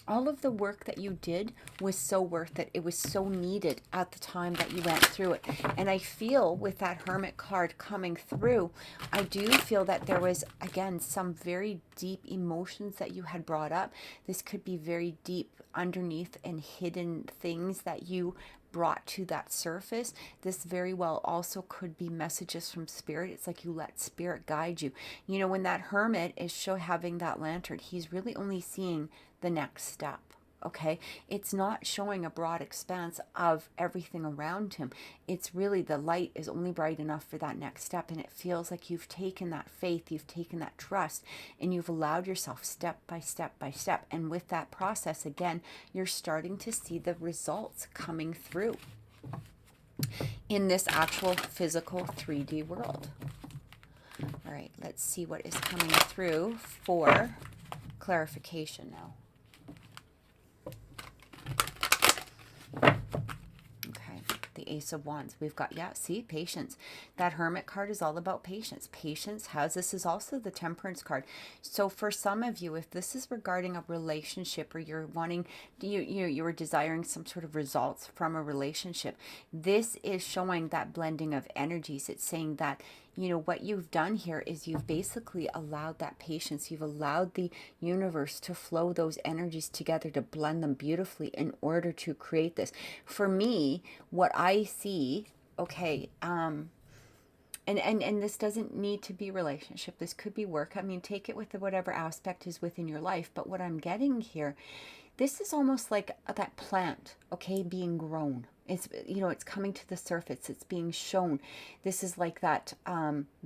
Speaker 1: all of the work that you did was so worth it. It was so needed at the time that you went through it. And I feel with that Hermit card coming through, I do feel that there was, again, some very deep emotions that you had brought up. This could be very deep underneath and hidden things that you brought to that surface. This very well also could be messages from spirit. It's like you let spirit guide you. When that hermit is having that lantern, he's really only seeing the next step. Okay, it's not showing a broad expanse of everything around him. It's really the light is only bright enough for that next step, and it feels like you've taken that faith, you've taken that trust, and you've allowed yourself step by step by step. And with that process, again, you're starting to see the results coming through in this actual physical 3D world. All right, let's see what is coming through for clarification now. The Ace of Wands. We've got, patience. That Hermit card is all about patience. This is also the Temperance card. So for some of you, if this is regarding a relationship or you're wanting, you were desiring some sort of results from a relationship, this is showing that blending of energies. It's saying that, what you've done here is you've basically allowed that patience. You've allowed the universe to flow those energies together, to blend them beautifully in order to create this. For me, what I see, okay, and this doesn't need to be relationship. This could be work. I mean, take it with whatever aspect is within your life. But what I'm getting here, this is almost like that plant, okay, being grown. It's, it's coming to the surface. It's being shown. This is like that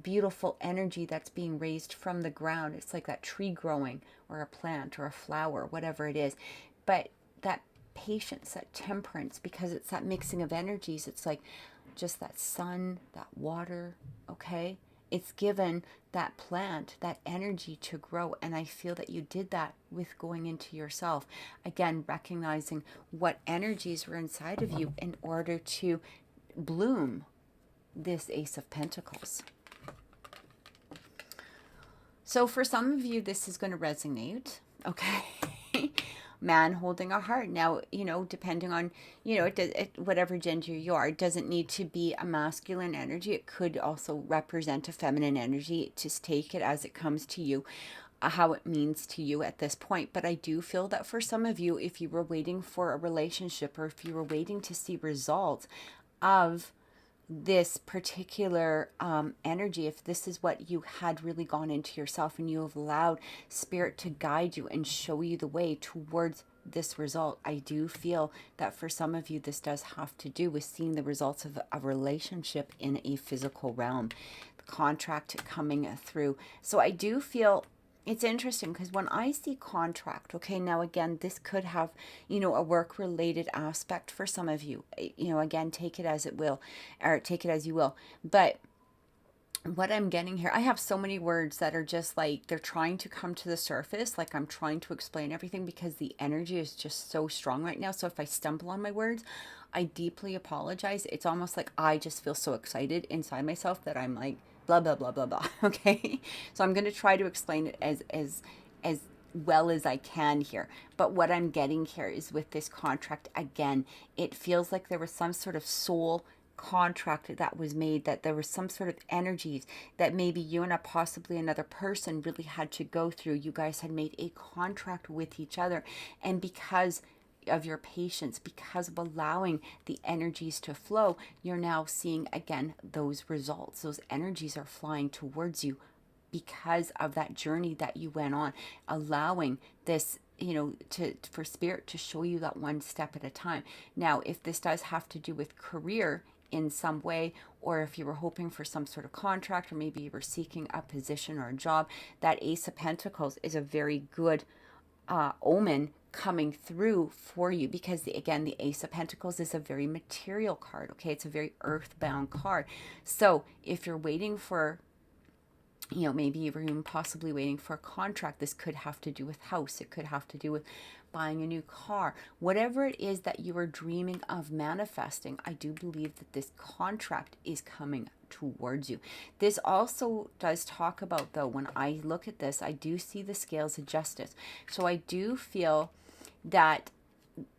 Speaker 1: beautiful energy that's being raised from the ground. It's like that tree growing or a plant or a flower, whatever it is. But that patience, that temperance, because it's that mixing of energies. It's like just that sun, that water, okay? It's given that plant that energy to grow. And I feel that you did that with going into yourself. Again, recognizing what energies were inside of you in order to bloom this Ace of Pentacles. So for some of you, this is going to resonate, okay? Man holding a heart. Now, depending on, whatever gender you are, it doesn't need to be a masculine energy. It could also represent a feminine energy. Just take it as it comes to you, how it means to you at this point. But I do feel that for some of you, if you were waiting for a relationship or if you were waiting to see results of this particular energy, if this is what you had really gone into yourself and you have allowed spirit to guide you and show you the way towards this result, I do feel that for some of you, this does have to do with seeing the results of a relationship in a physical realm, the contract coming through. So I do feel it's interesting because when I see contract, okay, now again, this could have, a work-related aspect for some of you. Again, take it as it will, or take it as you will. But what I'm getting here, I have so many words that are just like, they're trying to come to the surface. Like I'm trying to explain everything because the energy is just so strong right now. So if I stumble on my words, I deeply apologize. It's almost like I just feel so excited inside myself that I'm like, blah, blah, blah, blah, blah. Okay. So I'm going to try to explain it as well as I can here. But what I'm getting here is with this contract, again, it feels like there was some sort of soul contract that was made, that there was some sort of energies that maybe you and possibly another person really had to go through. You guys had made a contract with each other, and because of your patience, because of allowing the energies to flow, you're now seeing again those results. Those energies are flying towards you because of that journey that you went on, allowing this, for spirit to show you that one step at a time. Now, if this does have to do with career in some way, or if you were hoping for some sort of contract, or maybe you were seeking a position or a job, that Ace of Pentacles is a very good omen coming through for you, because again, the Ace of Pentacles is a very material card. Okay, it's a very earthbound card. So if you're waiting for, maybe you're even possibly waiting for a contract, this could have to do with house, it could have to do with buying a new car, whatever it is that you are dreaming of manifesting. I do believe that this contract is coming towards you. This also does talk about, though, when I look at this, I do see the scales of justice. So I do feel that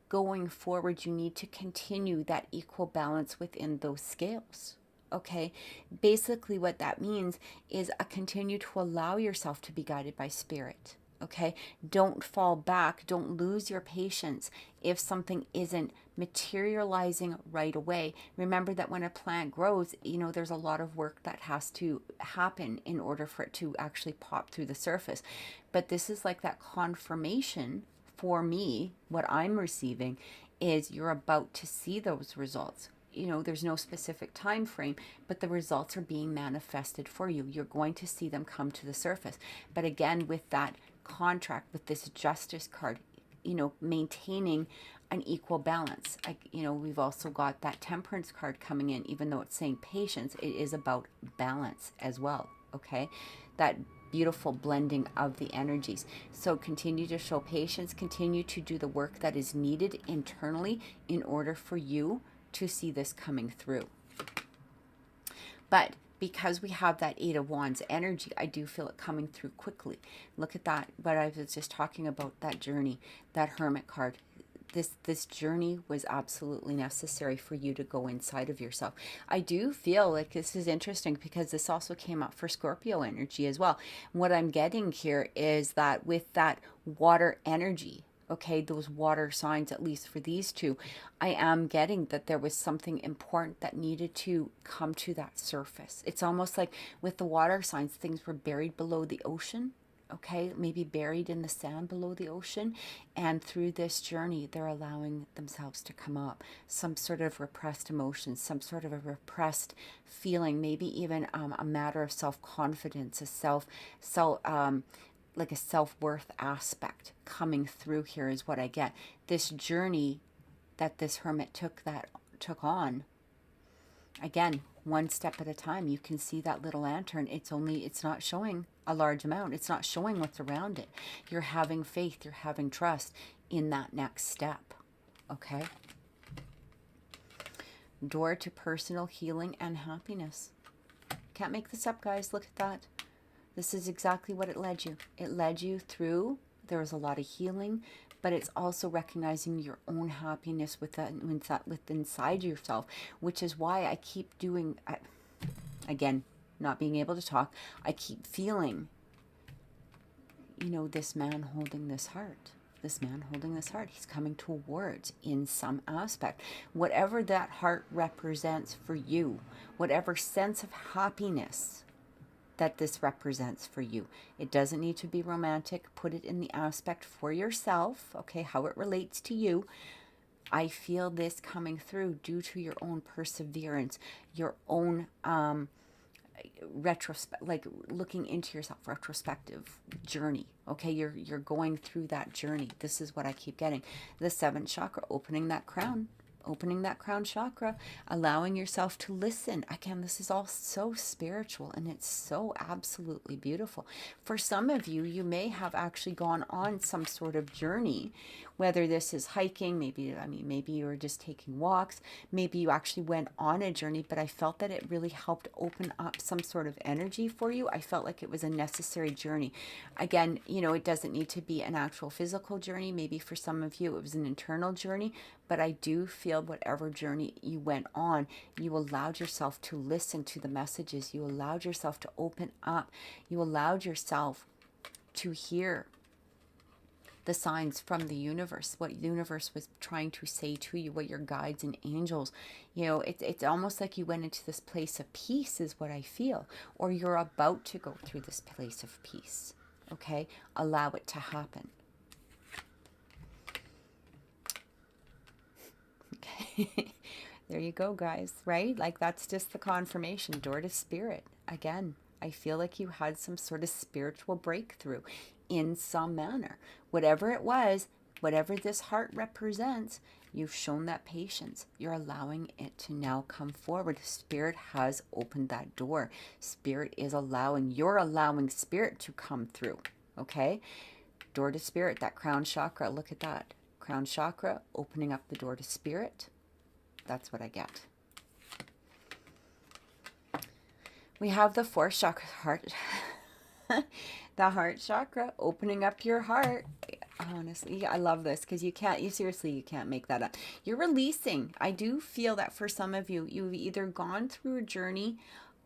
Speaker 1: going forward, you need to continue that equal balance within those scales. Okay, basically what that means is continue to allow yourself to be guided by spirit. Okay, don't fall back, don't lose your patience if something isn't materializing right away. Remember that when a plant grows, there's a lot of work that has to happen in order for it to actually pop through the surface. But this is like that confirmation for me. What I'm receiving is you're about to see those results. There's no specific time frame, but the results are being manifested for you. You're going to see them come to the surface. But again, with that contract, with this justice card, maintaining an equal balance. We've also got that temperance card coming in. Even though it's saying patience, it is about balance as well. Okay, that beautiful blending of the energies. So continue to show patience, continue to do the work that is needed internally in order for you to see this coming through. But because we have that Eight of Wands energy, I do feel it coming through quickly. Look at that, what I was just talking about, that journey, that Hermit card. This journey was absolutely necessary for you to go inside of yourself. I do feel like this is interesting because this also came up for Scorpio energy as well. What I'm getting here is that with that water energy, okay, those water signs, at least for these two, I am getting that there was something important that needed to come to that surface. It's almost like with the water signs, things were buried below the ocean, okay, maybe buried in the sand below the ocean. And through this journey, they're allowing themselves to come up. Some sort of repressed emotions, some sort of a repressed feeling, maybe even a matter of self-confidence, like a self-worth aspect coming through here is what I get. This journey that this hermit took on, again, one step at a time. You can see that little lantern. It's not showing a large amount. It's not showing what's around it. You're having faith, you're having trust in that next step. Okay? Door to personal healing and happiness. Can't make this up, guys. Look at that. This is exactly what it led you. It led you through, there was a lot of healing, but it's also recognizing your own happiness within inside yourself, which is why I keep doing, again, not being able to talk, I keep feeling, this man holding this heart. This man holding this heart, he's coming towards in some aspect. Whatever that heart represents for you, whatever sense of happiness that this represents for you. It doesn't need to be romantic. Put it in the aspect for yourself, okay, how it relates to you. I feel this coming through due to your own perseverance, your own like looking into yourself, retrospective journey. Okay, you're going through that journey. This is what I keep getting. The seventh chakra, opening that crown chakra, allowing yourself to listen. Again, this is all so spiritual and it's so absolutely beautiful. For some of you, you may have actually gone on some sort of journey whether this is hiking, maybe, I mean, maybe you were just taking walks, maybe you actually went on a journey, but I felt that it really helped open up some sort of energy for you. I felt like it was a necessary journey. Again, you know, it doesn't need to be an actual physical journey. Maybe for some of you, it was an internal journey, but I do feel whatever journey you went on, you allowed yourself to listen to the messages. You allowed yourself to open up. You allowed yourself to hear the signs from the universe, what the universe was trying to say to you, what your guides and angels, you know, it's almost like you went into this place of peace is what I feel, or you're about to go through this place of peace. Okay, allow it to happen. Okay, there you go, guys, right? Like, that's just the confirmation. Door to spirit. Again, I feel like you had some sort of spiritual breakthrough in some manner. Whatever it was, whatever this heart represents, you've shown that patience. You're allowing it to now come forward. Spirit has opened that door. Spirit is allowing, you're allowing spirit to come through. Okay? Door to spirit, that crown chakra, look at that. Crown chakra, opening up the door to spirit. That's what I get. We have the fourth chakra, heart. The heart chakra, opening up your heart. Honestly, I love this because you seriously, you can't make that up. You're releasing. I do feel that for some of you, you've either gone through a journey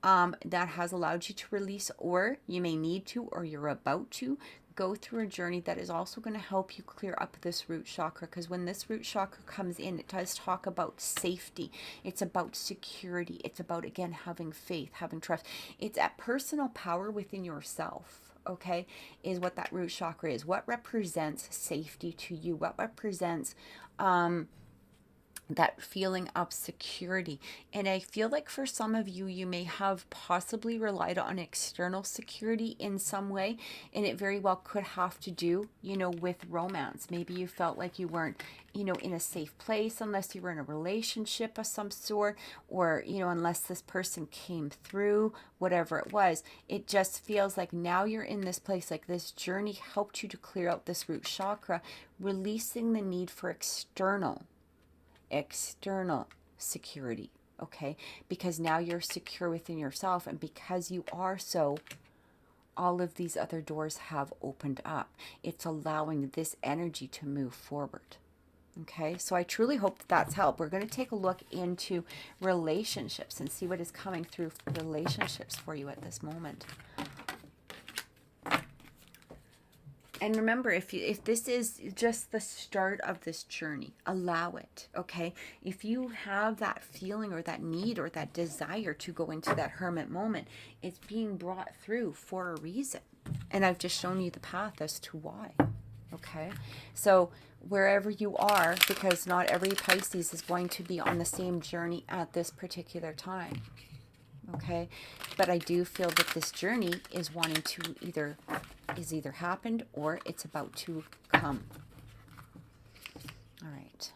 Speaker 1: that has allowed you to release, or you may need to, or you're about to go through a journey that is also going to help you clear up this root chakra. Because when this root chakra comes in, it does talk about safety. It's about security. It's about, again, having faith, having trust. It's at personal power within yourself. Okay, is what that root chakra is. What represents safety to you? What represents that feeling of security? And I feel like for some of you, you may have possibly relied on external security in some way, and it very well could have to do, you know, with romance. Maybe you felt like you weren't, you know, in a safe place unless you were in a relationship of some sort, or, you know, unless this person came through, whatever it was. It just feels like now you're in this place, like this journey helped you to clear out this root chakra, releasing the need for external security. Okay, because now you're secure within yourself, and because you are, so all of these other doors have opened up. It's allowing this energy to move forward. Okay, so I truly hope that that's helped. We're going to take a look into relationships and see what is coming through relationships for you at this moment. And remember, if this is just the start of this journey, allow it, okay? If you have that feeling or that need or that desire to go into that hermit moment, it's being brought through for a reason. And I've just shown you the path as to why, okay? So wherever you are, because not every Pisces is going to be on the same journey at this particular time, okay? But I do feel that this journey is wanting to either happened or it's about to come. All right.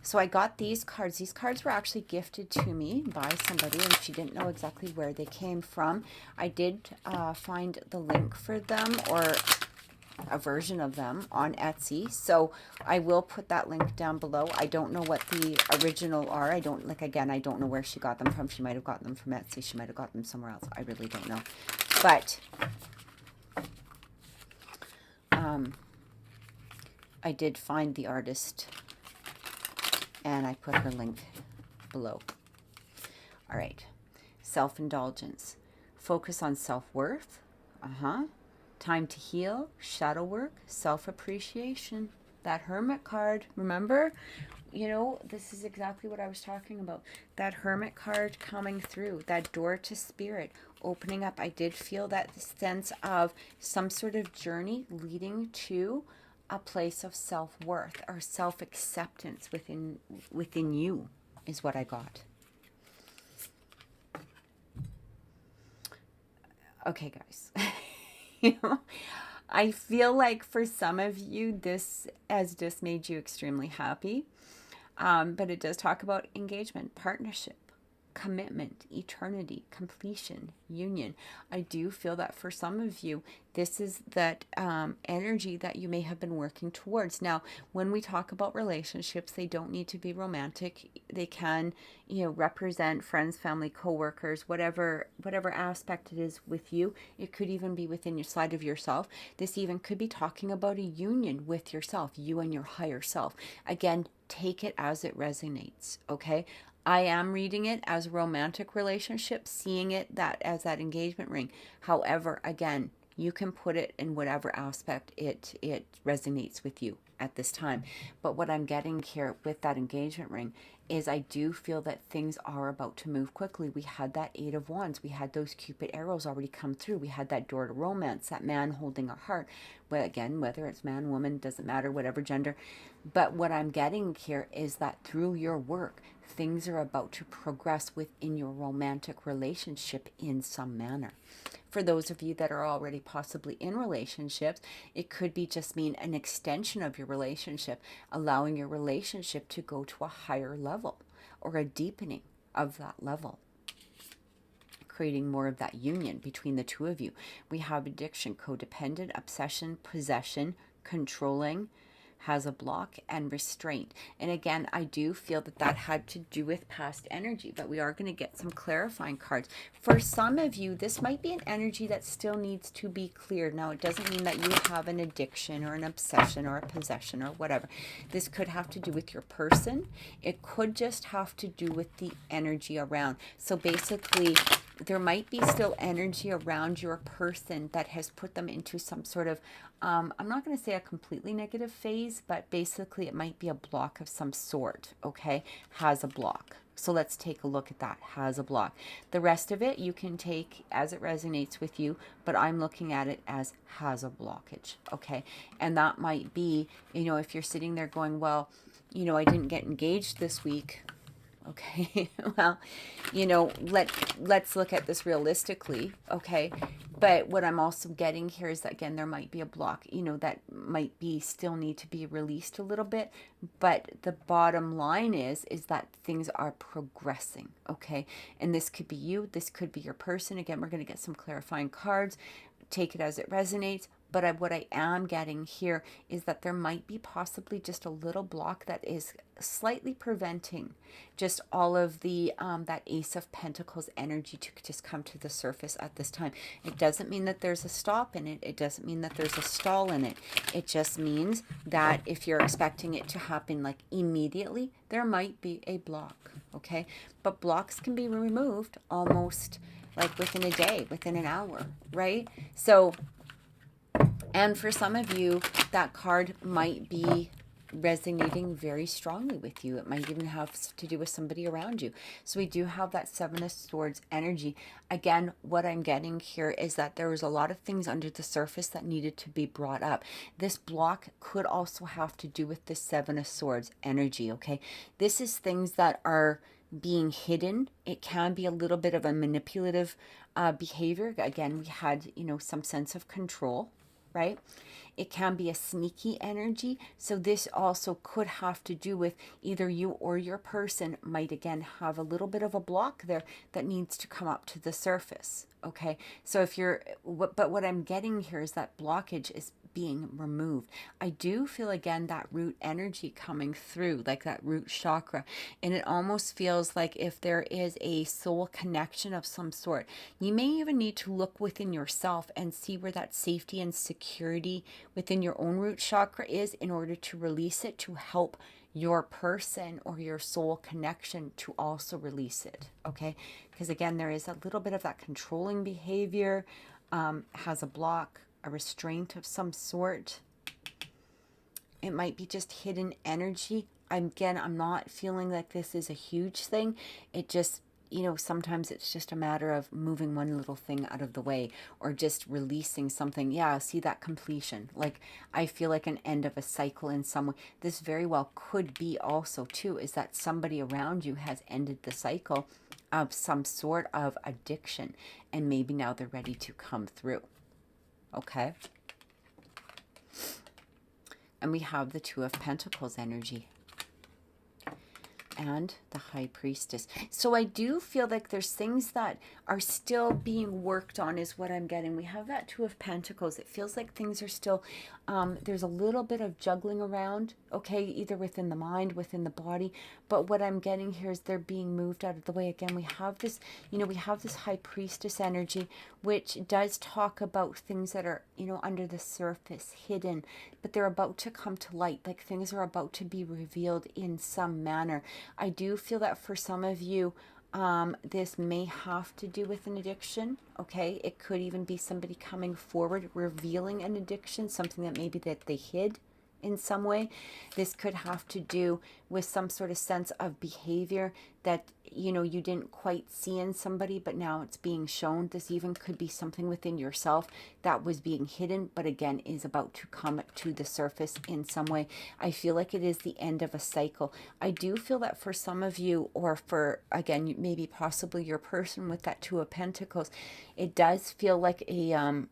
Speaker 1: So I got these cards. These cards were actually gifted to me by somebody, and she didn't know exactly where they came from. I did find the link for them, or a version of them, on Etsy, so I will put that link down below. I don't know what the original are. I don't know where she got them from. She might have gotten them from Etsy. She might have got them somewhere else. I really don't know. But I did find the artist, and I put her link below. All right. Self-indulgence. Focus on self-worth. Time to heal, shadow work, self-appreciation. That Hermit card, remember? You know, this is exactly what I was talking about. That Hermit card coming through, that door to spirit, opening up. I did feel that sense of some sort of journey leading to a place of self-worth or self-acceptance within you is what I got. Okay, guys. You know, I feel like for some of you, this has just made you extremely happy. But it does talk about engagement, partnership. commitment, eternity, completion, union. I do feel that for some of you, this is that energy that you may have been working towards. Now, when we talk about relationships, they don't need to be romantic. They can, represent friends, family, coworkers, whatever aspect it is with you. It could even be within your side of yourself. This even could be talking about a union with yourself, you and your higher self. Again, take it as it resonates, okay? I am reading it as a romantic relationship, seeing it as that engagement ring. However, again, you can put it in whatever aspect it resonates with you at this time. But what I'm getting here with that engagement ring is I do feel that things are about to move quickly. We had that 8 of Wands. We had those Cupid arrows already come through. We had that door to romance, that man holding a heart. Well, again, whether it's man, woman, doesn't matter, whatever gender. But what I'm getting here is that through your work, things are about to progress within your romantic relationship in some manner. For those of you that are already possibly in relationships, it could be just mean an extension of your relationship, allowing your relationship to go to a higher level or a deepening of that level, creating more of that union between the two of you. We have addiction, codependent, obsession, possession, controlling, has a block, and restraint. And again, I do feel that had to do with past energy, but we are going to get some clarifying cards. For some of you, this might be an energy that still needs to be cleared. Now, it doesn't mean that you have an addiction or an obsession or a possession or whatever. This could have to do with your person. It could just have to do with the energy around. So basically, there might be still energy around your person that has put them into some sort of, I'm not going to say a completely negative phase, but basically it might be a block of some sort, okay? Has a block. So let's take a look at that. Has a block. The rest of it you can take as it resonates with you, but I'm looking at it as has a blockage, okay? And that might be, if you're sitting there going, well, I didn't get engaged this week. Okay, well, let's look at this realistically, okay? But what I'm also getting here is that, again, there might be a block, that might be still need to be released a little bit. But the bottom line is that things are progressing, okay? And this could be you, this could be your person. Again, we're going to get some clarifying cards. Take it as it resonates. But what I am getting here is that there might be possibly just a little block that is slightly preventing just all of the that Ace of Pentacles energy to just come to the surface at this time. It doesn't mean that there's a stop in it. It doesn't mean that there's a stall in it. It just means that if you're expecting it to happen like immediately, there might be a block, okay? But blocks can be removed almost like within a day, within an hour, right? So, and for some of you, that card might be resonating very strongly with you. It might even have to do with somebody around you. So we do have that Seven of Swords energy. Again, what I'm getting here is that there was a lot of things under the surface that needed to be brought up. This block could also have to do with the Seven of Swords energy, okay? This is things that are being hidden. It can be a little bit of a manipulative behavior. Again, we had, some sense of control, right? It can be a sneaky energy. So this also could have to do with either you or your person might again have a little bit of a block there that needs to come up to the surface. Okay. So but what I'm getting here is that blockage is being removed. I do feel again that root energy coming through, like that root chakra, and it almost feels like if there is a soul connection of some sort, you may even need to look within yourself and see where that safety and security within your own root chakra is in order to release it, to help your person or your soul connection to also release it, okay? Because again, there is a little bit of that controlling behavior, has a block, a restraint of some sort. It might be just hidden energy. I'm not feeling like this is a huge thing. It just, sometimes it's just a matter of moving one little thing out of the way or just releasing something. Yeah, see that completion. Like I feel like an end of a cycle in some way. This very well could be also too, is that somebody around you has ended the cycle of some sort of addiction and maybe now they're ready to come through. Okay. And we have the Two of Pentacles energy. and the High Priestess. So I do feel like there's things that are still being worked on is what I'm getting. We have that Two of Pentacles. It feels like things are still, there's a little bit of juggling around, okay, either within the mind, within the body. But what I'm getting here is they're being moved out of the way. Again, we have this, we have this High Priestess energy, which does talk about things that are, under the surface, hidden, but they're about to come to light. Like things are about to be revealed in some manner. I do feel that for some of you, this may have to do with an addiction, okay? It could even be somebody coming forward, revealing an addiction, something that maybe that they hid in some way. This could have to do with some sort of sense of behavior that, you didn't quite see in somebody, but now it's being shown. This even could be something within yourself that was being hidden, but again, is about to come to the surface in some way. I feel like it is the end of a cycle. I do feel that for some of you, or for, again, maybe possibly your person with that Two of Pentacles, it does feel like a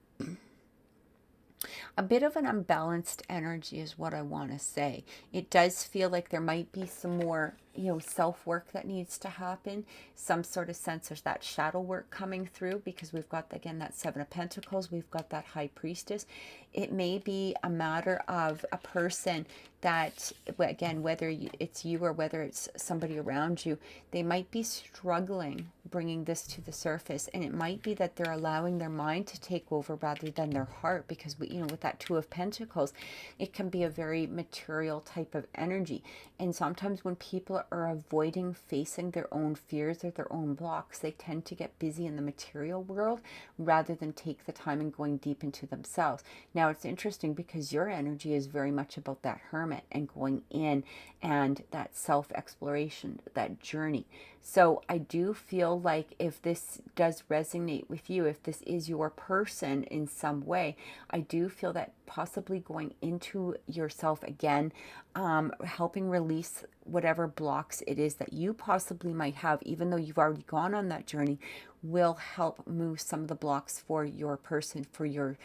Speaker 1: bit of an unbalanced energy is what I want to say. It does feel like there might be some more, self-work that needs to happen. Some sort of sense there's that shadow work coming through, because we've got, again, that Seven of Pentacles. We've got that High Priestess. It may be a matter of a person that, again, whether it's you or whether it's somebody around you, they might be struggling bringing this to the surface. And it might be that they're allowing their mind to take over rather than their heart, because with that Two of Pentacles, it can be a very material type of energy. And sometimes when people are avoiding facing their own fears or their own blocks, they tend to get busy in the material world rather than take the time and going deep into themselves. Now, it's interesting because your energy is very much about that hermit and going in and that self-exploration, that journey. So I do feel like if this does resonate with you, if this is your person in some way, I do feel that possibly going into yourself again, helping release whatever blocks it is that you possibly might have, even though you've already gone on that journey, will help move some of the blocks for your person, for your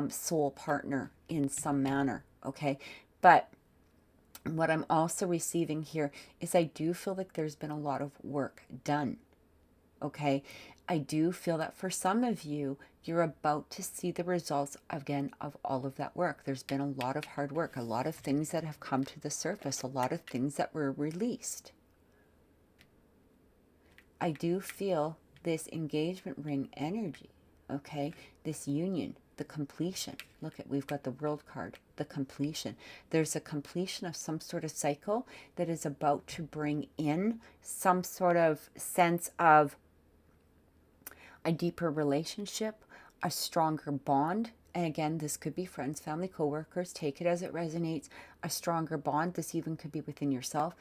Speaker 1: soul partner in some manner, okay? But what I'm also receiving here is I do feel like there's been a lot of work done, okay? I do feel that for some of you, you're about to see the results, again, of all of that work. There's been a lot of hard work, a lot of things that have come to the surface, a lot of things that were released. I do feel this engagement ring energy, okay? This union, the completion. Look at, we've got the World card, the completion. There's a completion of some sort of cycle that is about to bring in some sort of sense of a deeper relationship, a stronger bond. And again, this could be friends, family, coworkers. Take it as it resonates. A stronger bond. This even could be within yourself.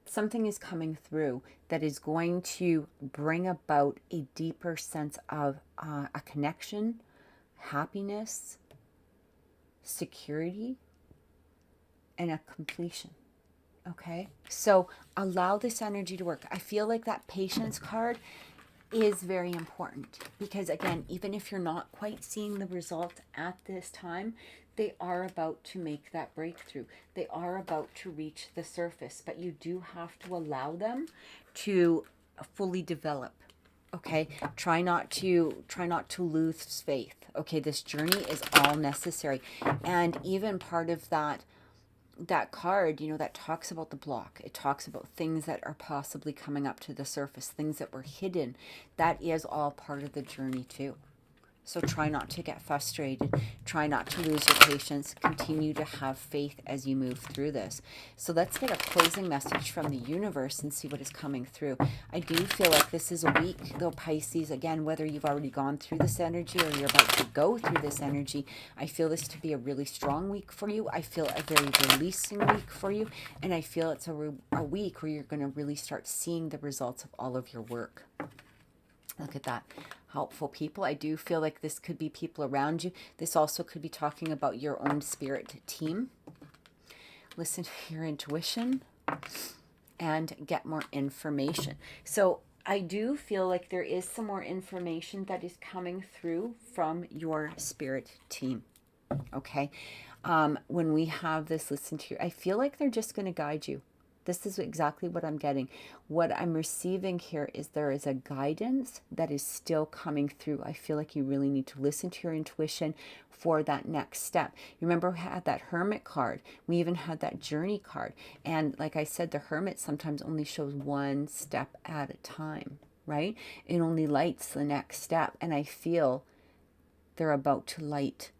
Speaker 1: Something is coming through that is going to bring about a deeper sense of a connection, happiness, security, and a completion. Okay? So allow this energy to work. I feel like that patience card is very important because, again, even if you're not quite seeing the result at this time, they are about to make that breakthrough. They are about to reach the surface, but you do have to allow them to fully develop. Okay, try not to lose faith. Okay, this journey is all necessary, and even part of that card, that talks about the block. It talks about things that are possibly coming up to the surface, things that were hidden. That is all part of the journey too. So try not to get frustrated. Try not to lose your patience. Continue to have faith as you move through this. So let's get a closing message from the universe and see what is coming through. I do feel like this is a week, though, Pisces, again, whether you've already gone through this energy or you're about to go through this energy, I feel this to be a really strong week for you. I feel a very releasing week for you. And I feel it's a week where you're going to really start seeing the results of all of your work. Look at that. Helpful people. I do feel like this could be people around you. This also could be talking about your own spirit team. Listen to your intuition and get more information. So I do feel like there is some more information that is coming through from your spirit team. Okay. When we have this, listen to your, I feel like they're just going to guide you. This is exactly what I'm getting. What I'm receiving here is there is a guidance that is still coming through. I feel like you really need to listen to your intuition for that next step. You remember we had that Hermit card. We even had that Journey card. And like I said, the Hermit sometimes only shows one step at a time, right? It only lights the next step. And I feel they're about to light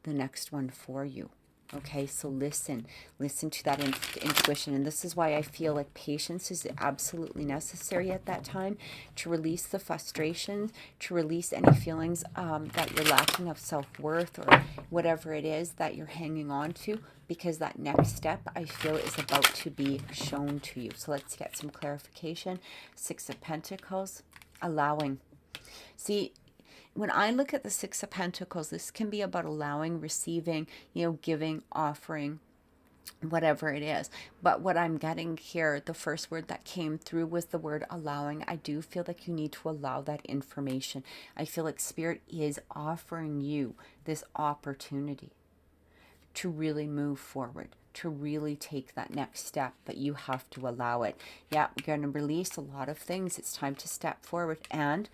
Speaker 1: the next one for you. Okay, so listen to that intuition. And this is why I feel like patience is absolutely necessary at that time, to release the frustrations, to release any feelings that you're lacking of self-worth or whatever it is that you're hanging on to, because that next step I feel is about to be shown to you. So let's get some clarification. Six of Pentacles, allowing. See, when I look at the Six of Pentacles, this can be about allowing, receiving, giving, offering, whatever it is. But what I'm getting here, the first word that came through was the word allowing. I do feel like you need to allow that information. I feel like Spirit is offering you this opportunity to really move forward, to really take that next step, but you have to allow it. Yeah, we're going to release a lot of things. It's time to step forward. And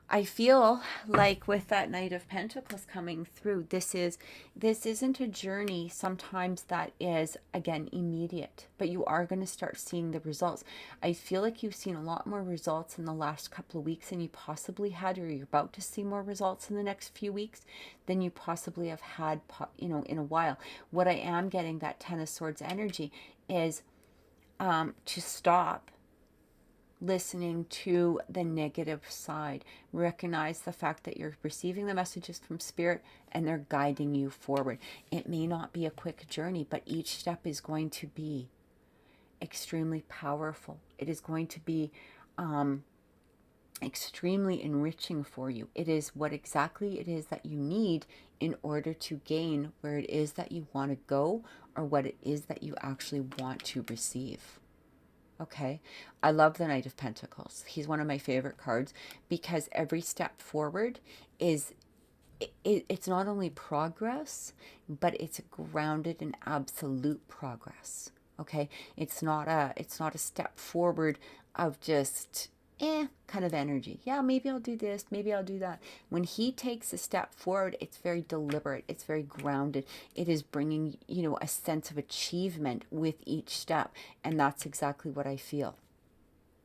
Speaker 1: I feel like with that Knight of Pentacles coming through, this isn't a journey sometimes that is, again, immediate, but you are going to start seeing the results. I feel like you've seen a lot more results in the last couple of weeks than you possibly had, or you're about to see more results in the next few weeks than you possibly have had, in a while. What I am getting, that Ten of Swords energy, is to stop listening to the negative side. Recognize the fact that you're receiving the messages from Spirit and they're guiding you forward. It may not be a quick journey, but each step is going to be extremely powerful. It is going to be extremely enriching for you. It is what exactly it is that you need in order to gain where it is that you want to go, or what it is that you actually want to receive. Okay, I love the Knight of Pentacles. He's one of my favorite cards because every step forward is, it's not only progress, but it's grounded in absolute progress. Okay, it's not a step forward of just kind of energy. Yeah, maybe I'll do this, maybe I'll do that. When he takes a step forward, it's very deliberate, it's very grounded. It is bringing, a sense of achievement with each step. And that's exactly what I feel.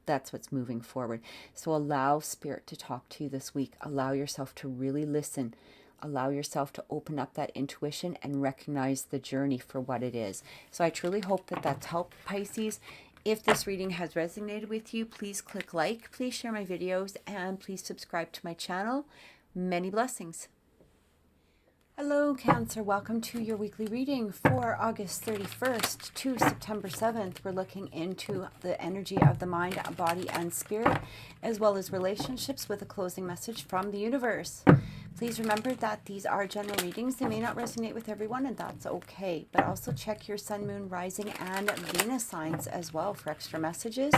Speaker 1: That's what's moving forward. So allow Spirit to talk to you this week. Allow yourself to really listen. Allow yourself to open up that intuition and recognize the journey for what it is. So I truly hope that that's helped, Pisces. If this reading has resonated with you, please click like, please share my videos, and please subscribe to my channel. Many blessings. Hello, Cancer. Welcome to your weekly reading for August 31st to September 7th. We're looking into the energy of the mind, body, and spirit, as well as relationships, with a closing message from the universe. Please remember that these are general readings. They may not resonate with everyone, and that's okay. But also check your sun, moon, rising, and Venus signs as well for extra messages.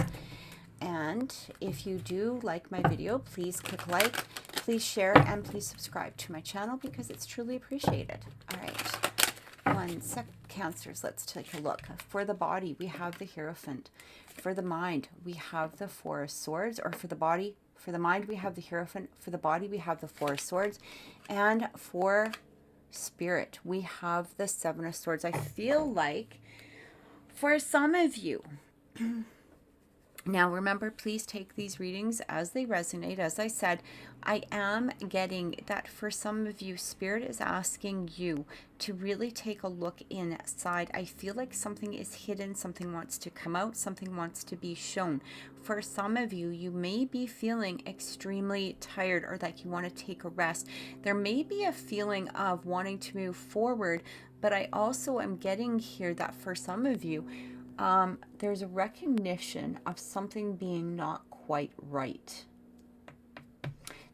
Speaker 1: And if you do like my video, please click like, please share, and please subscribe to my channel because it's truly appreciated. All right, 1 sec, Cancers, let's take a look. For the body, we have the Hierophant. For the mind, we have the Four of Swords, or for the body, for the mind, we have the Hierophant. For the body, we have the Four of Swords. And for spirit, we have the Seven of Swords. I feel like for some of you, now remember, please take these readings as they resonate. As I said, I am getting that for some of you, Spirit is asking you to really take a look inside. I feel like something is hidden, something wants to come out, something wants to be shown. For some of you, you may be feeling extremely tired, or like you want to take a rest. There may be a feeling of wanting to move forward, but I also am getting here that for some of you, there's a recognition of something being not quite right.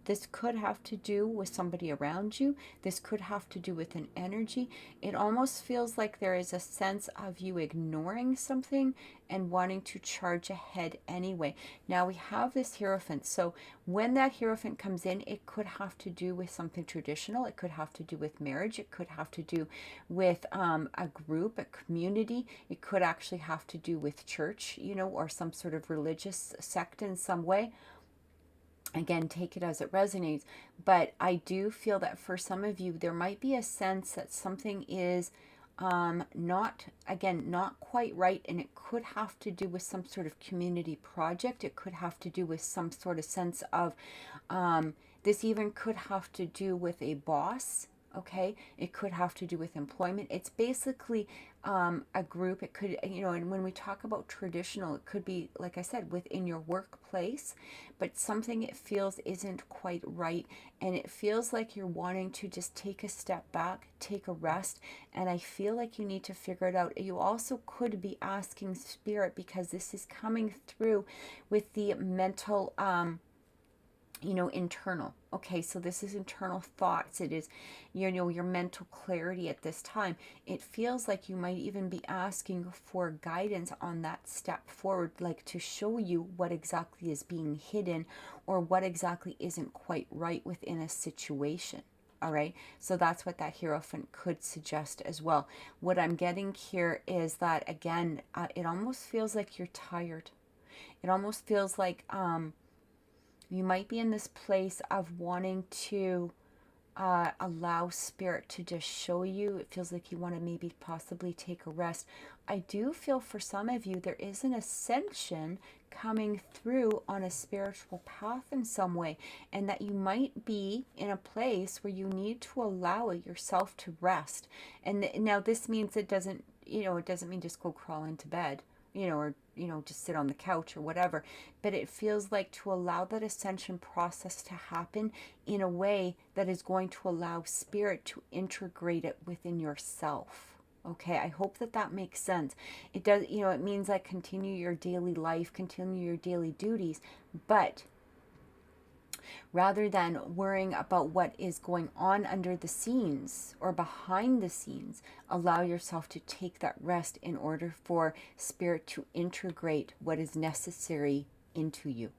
Speaker 1: This could have to do with somebody around you. This could have to do with an energy. It almost feels like there is a sense of you ignoring something and wanting to charge ahead anyway. Now we have this Hierophant. So when that Hierophant comes in, it could have to do with something traditional. It could have to do with marriage. It could have to do with a group, a community. It could actually have to do with church, you know, or some sort of religious sect in some way. Again, take it as it resonates. But I do feel that for some of you, there might be a sense that something is not quite right, and it could have to do with some sort of community project. It could have to do with some sort of sense of this even could have to do with a boss. Okay, it could have to do with employment. It's basically a group. It could, you know, and when we talk about traditional, it could be, like I said, within your workplace, but something it feels isn't quite right. And it feels like you're wanting to just take a step back, take a rest. And I feel like you need to figure it out. You also could be asking Spirit, because this is coming through with the mental, you know, internal. Okay, so this is internal thoughts. It is, you know, your mental clarity at this time. It feels like you might even be asking for guidance on that step forward, like to show you what exactly is being hidden or what exactly isn't quite right within a situation. All right, so that's what that Hierophant could suggest as well. What I'm getting here is that, again, it almost feels like you're tired. It almost feels like, you might be in this place of wanting to allow Spirit to just show you. It feels like you want to maybe possibly take a rest. I do feel for some of you there is an ascension coming through on a spiritual path in some way, and that you might be in a place where you need to allow yourself to rest. And now this means it doesn't, you know, it doesn't mean just go crawl into bed, you know, or, you know, just sit on the couch or whatever. But it feels like to allow that ascension process to happen in a way that is going to allow Spirit to integrate it within yourself. Okay, I hope that that makes sense. It does, you know, it means like continue your daily life, continue your daily duties, but rather than worrying about what is going on under the scenes or behind the scenes, allow yourself to take that rest in order for Spirit to integrate what is necessary into you.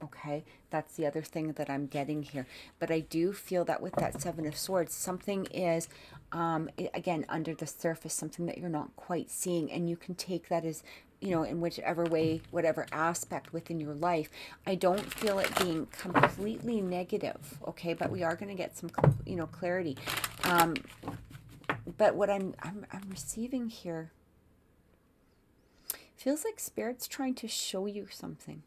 Speaker 1: Okay, that's the other thing that I'm getting here. But I do feel that with that Seven of Swords, something is, again, under the surface, something that you're not quite seeing. And you can take that as, you know, in whichever way, whatever aspect within your life. I don't feel it being completely negative, okay? But we are going to get some, you know, clarity. But what I'm receiving here feels like Spirit's trying to show you something.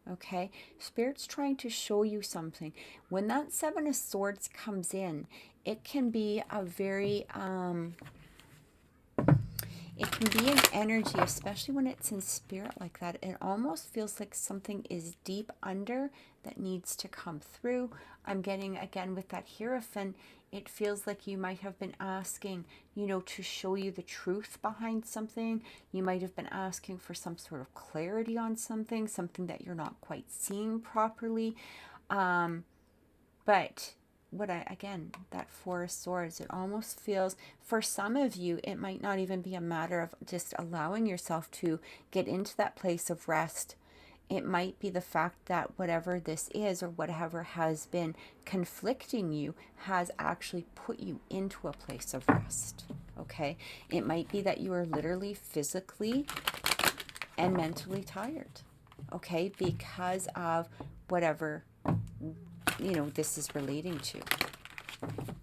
Speaker 1: Okay, Spirit's trying to show you something. When that Seven of Swords comes in, it can be a very, it can be an energy, especially when it's in spirit like that. It almost feels like something is deep under that needs to come through. I'm getting, again, with that Hierophant, it feels like you might have been asking, you know, to show you the truth behind something. You might have been asking for some sort of clarity on something, something that you're not quite seeing properly. But what again, that Four of Swords, it almost feels, for some of you, it might not even be a matter of just allowing yourself to get into that place of rest. It might be the fact that whatever this is or whatever has been conflicting you has actually put you into a place of rest. Okay? It might be that you are literally physically and mentally tired. Okay? Because of whatever, you know, this is relating to.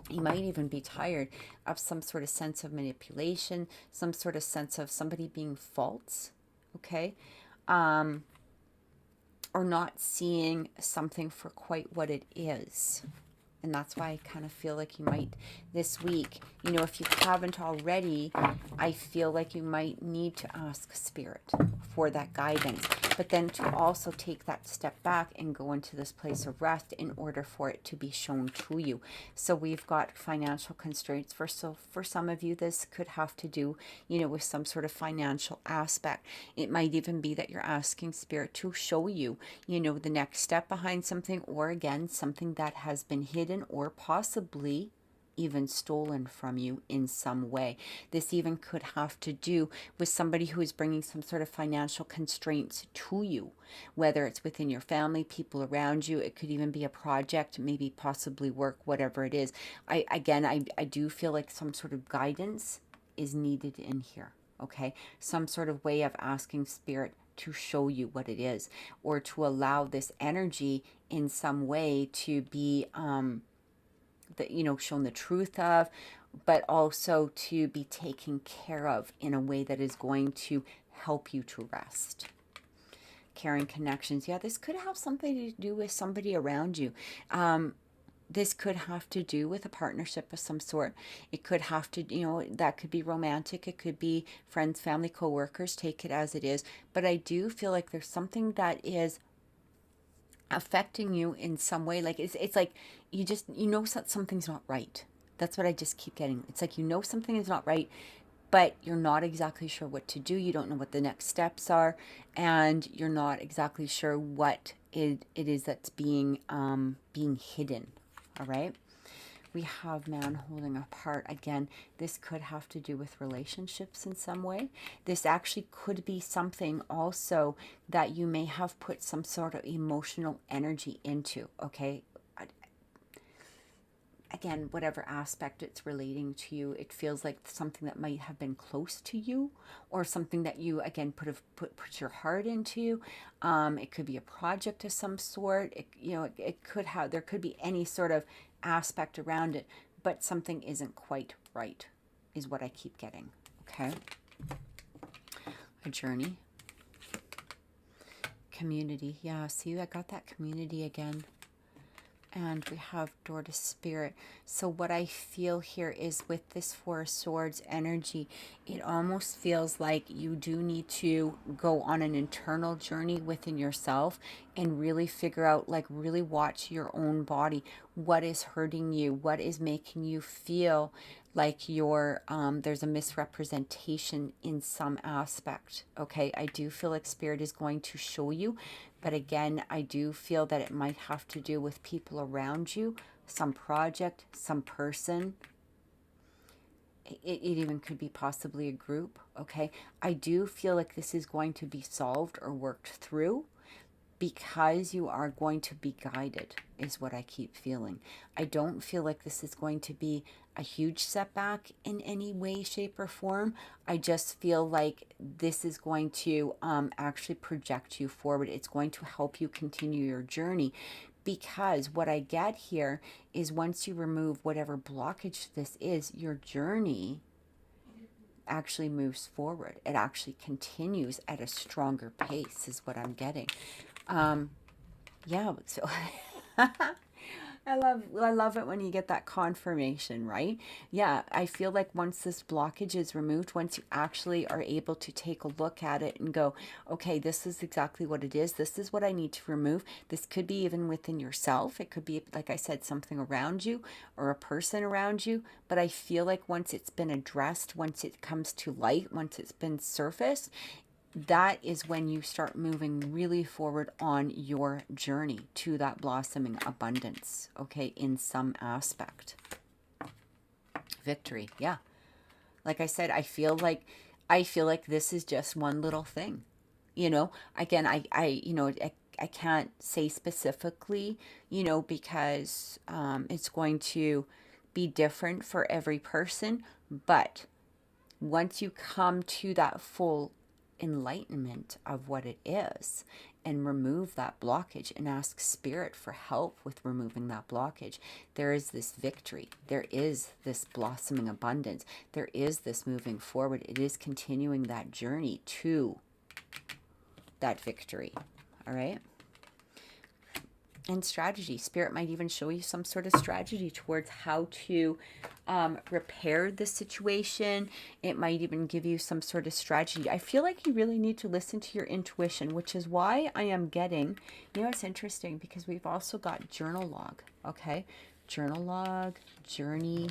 Speaker 1: You might even be tired of some sort of sense of manipulation, some sort of sense of somebody being false. Okay? Or not seeing something for quite what it is. And that's why I kind of feel like you might, this week, you know, if you haven't already, I feel like you might need to ask Spirit for that guidance. but then to also take that step back and go into this place of rest in order for it to be shown to you. So we've got financial constraints. For some of you, this could have to do, with some sort of financial aspect. It might even be that you're asking Spirit to show you, the next step behind something, or again, something that has been hidden or possibly even stolen from you in some way. This even could have to do with somebody who is bringing some sort of financial constraints to you, whether it's within your family, people around you. It could even be a project, maybe possibly work, whatever it is. I do feel like some sort of guidance is needed in here. Okay, some sort of way of asking Spirit to show you what it is, or to allow this energy in some way to be shown the truth of, but also to be taken care of in a way that is going to help you to rest. Caring connections. Yeah, this could have something to do with somebody around you. This could have to do with a partnership of some sort. It could have to, that could be romantic. It could be friends, family, co-workers. Take it as it is. But I do feel like there's something that is affecting you in some way. Like it's like something's not right. That's what I just keep getting. It's like something is not right, but you're not exactly sure what to do. You don't know what the next steps are, and you're not exactly sure what it is that's being hidden. All right. We have man holding apart. Again, this could have to do with relationships in some way. This actually could be something also that you may have put some sort of emotional energy into, okay? Again, whatever aspect it's relating to you, it feels like something that might have been close to you, or something that you, again, put your heart into. It could be a project of some sort. There could be any sort of aspect around it, but something isn't quite right, is what I keep getting. Okay. A journey. Community. Yeah, see, I got that community again. And we have door to Spirit. So what I feel here is with this Four of Swords energy, it almost feels like you do need to go on an internal journey within yourself and really figure out, like really watch your own body. What is hurting you? What is making you feel like there's a misrepresentation in some aspect? Okay, I do feel like Spirit is going to show you. But again, I do feel that it might have to do with people around you, some project, some person. It even could be possibly a group, okay? I do feel like this is going to be solved or worked through, because you are going to be guided, is what I keep feeling. I don't feel like this is going to be a huge setback in any way, shape, or form. I just feel like this is going to actually project you forward. It's going to help you continue your journey, because what I get here is once you remove whatever blockage this is, your journey actually moves forward. It actually continues at a stronger pace, is what I'm getting. Yeah, so I love it when you get that confirmation, right? Yeah, I feel like once this blockage is removed, once you actually are able to take a look at it and go, okay, this is exactly what it is. This is what I need to remove. This could be even within yourself. It could be, like I said, something around you or a person around you. But I feel like once it's been addressed, once it comes to light, once it's been surfaced, that is when you start moving really forward on your journey to that blossoming abundance, okay, in some aspect. Victory, yeah. Like I said, I feel like this is just one little thing. Again, I can't say specifically, because it's going to be different for every person, but once you come to that full enlightenment of what it is and remove that blockage and ask Spirit for help with removing that blockage, there is this victory. There is this blossoming abundance. There is this moving forward. It is continuing that journey to that victory. All right. And strategy. Spirit might even show you some sort of strategy towards how to repair the situation. It might even give you some sort of strategy. I feel like you really need to listen to your intuition, which is why I am getting, it's interesting because we've also got journal log, okay? Journal log, journey.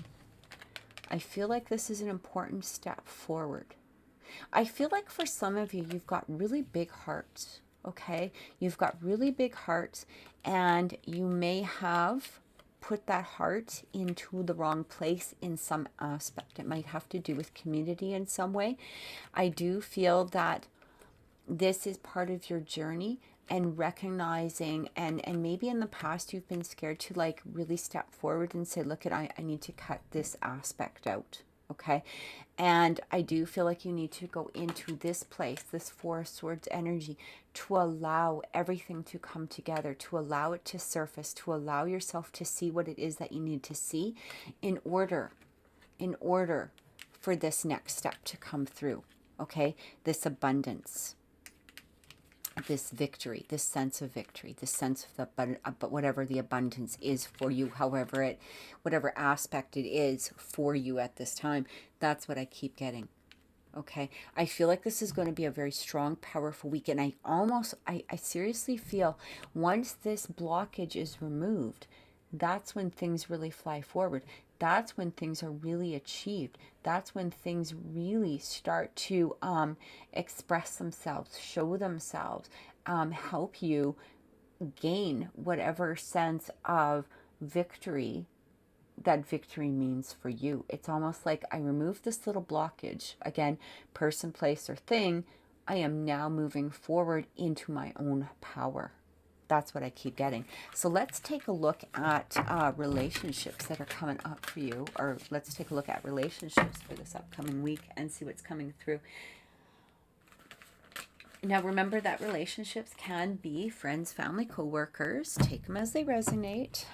Speaker 1: I feel like this is an important step forward. I feel like for some of you, you've got really big hearts, okay? You've got really big hearts, and you may have put that heart into the wrong place in some aspect. It might have to do with community in some way. I do feel that this is part of your journey, and recognizing, and maybe in the past you've been scared to like really step forward and say, look, I need to cut this aspect out. Okay. And I do feel like you need to go into this place, this Four of Swords energy, to allow everything to come together, to allow it to surface, to allow yourself to see what it is that you need to see in order for this next step to come through. Okay. This abundance, this victory, this sense of victory, this sense of but whatever the abundance is for you, whatever aspect it is for you at this time, that's what I keep getting. Okay. I feel like this is going to be a very strong, powerful week. And I seriously feel once this blockage is removed, that's when things really fly forward. That's when things are really achieved. That's when things really start to express themselves, show themselves, help you gain whatever sense of victory that victory means for you. It's almost like I removed this little blockage. Again, person, place, or thing. I am now moving forward into my own power. That's what I keep getting. So let's take a look at relationships that are coming up for you, or let's take a look at relationships for this upcoming week and see what's coming through. Now, remember that relationships can be friends, family, co-workers. Take them as they resonate.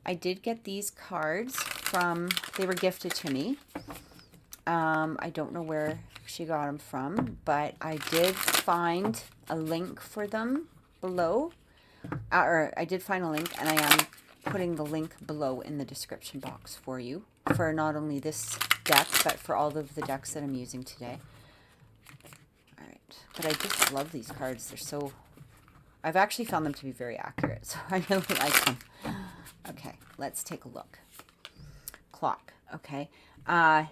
Speaker 1: I did get these cards they were gifted to me. I don't know where she got them from, but I did find a link for them below, or I did find a link, and I am putting the link below in the description box for you, for not only this deck, but for all of the decks that I'm using today. All right, but I just love these cards. I've actually found them to be very accurate, so I really like them. Okay, let's take a look. Clock, okay.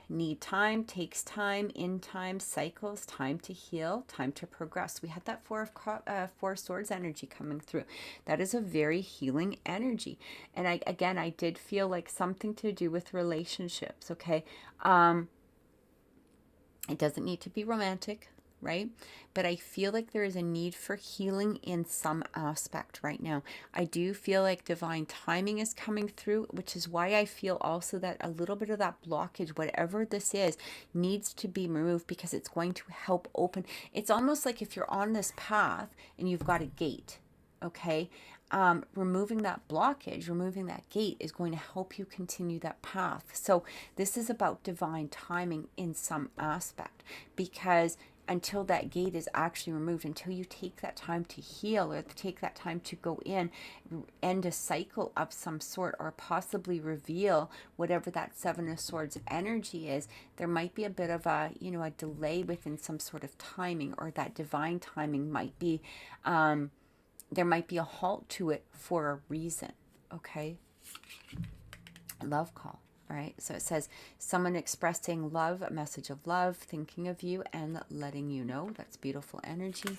Speaker 1: Need time, takes time, in time, cycles, time to heal, time to progress. We had that Four of Swords energy coming through. That is a very healing energy. And I did feel like something to do with relationships, okay? It doesn't need to be romantic, right? But I feel like there is a need for healing in some aspect right now. I do feel like divine timing is coming through, which is why I feel also that a little bit of that blockage, whatever this is, needs to be removed, because it's going to help open. It's almost like if you're on this path and you've got a gate, okay? Removing that blockage, removing that gate is going to help you continue that path. So this is about divine timing in some aspect, because until that gate is actually removed, until you take that time to heal, or take that time to go in, end a cycle of some sort, or possibly reveal whatever that Seven of Swords energy is, there might be a bit of a delay within some sort of timing, or that divine timing might be, there might be a halt to it for a reason, okay? Love call. All right, so it says someone expressing love, a message of love, thinking of you and letting you know. That's beautiful energy.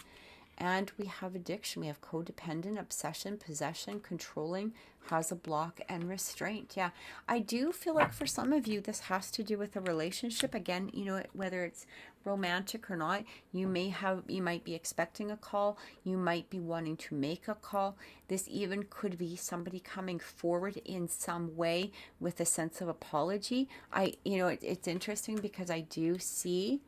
Speaker 1: And we have addiction. We have codependent, obsession, possession, controlling, has a block, and restraint. Yeah, I do feel like for some of you, this has to do with a relationship. Again, whether it's romantic or not, you might be expecting a call. You might be wanting to make a call. This even could be somebody coming forward in some way with a sense of apology. It's interesting because I do see,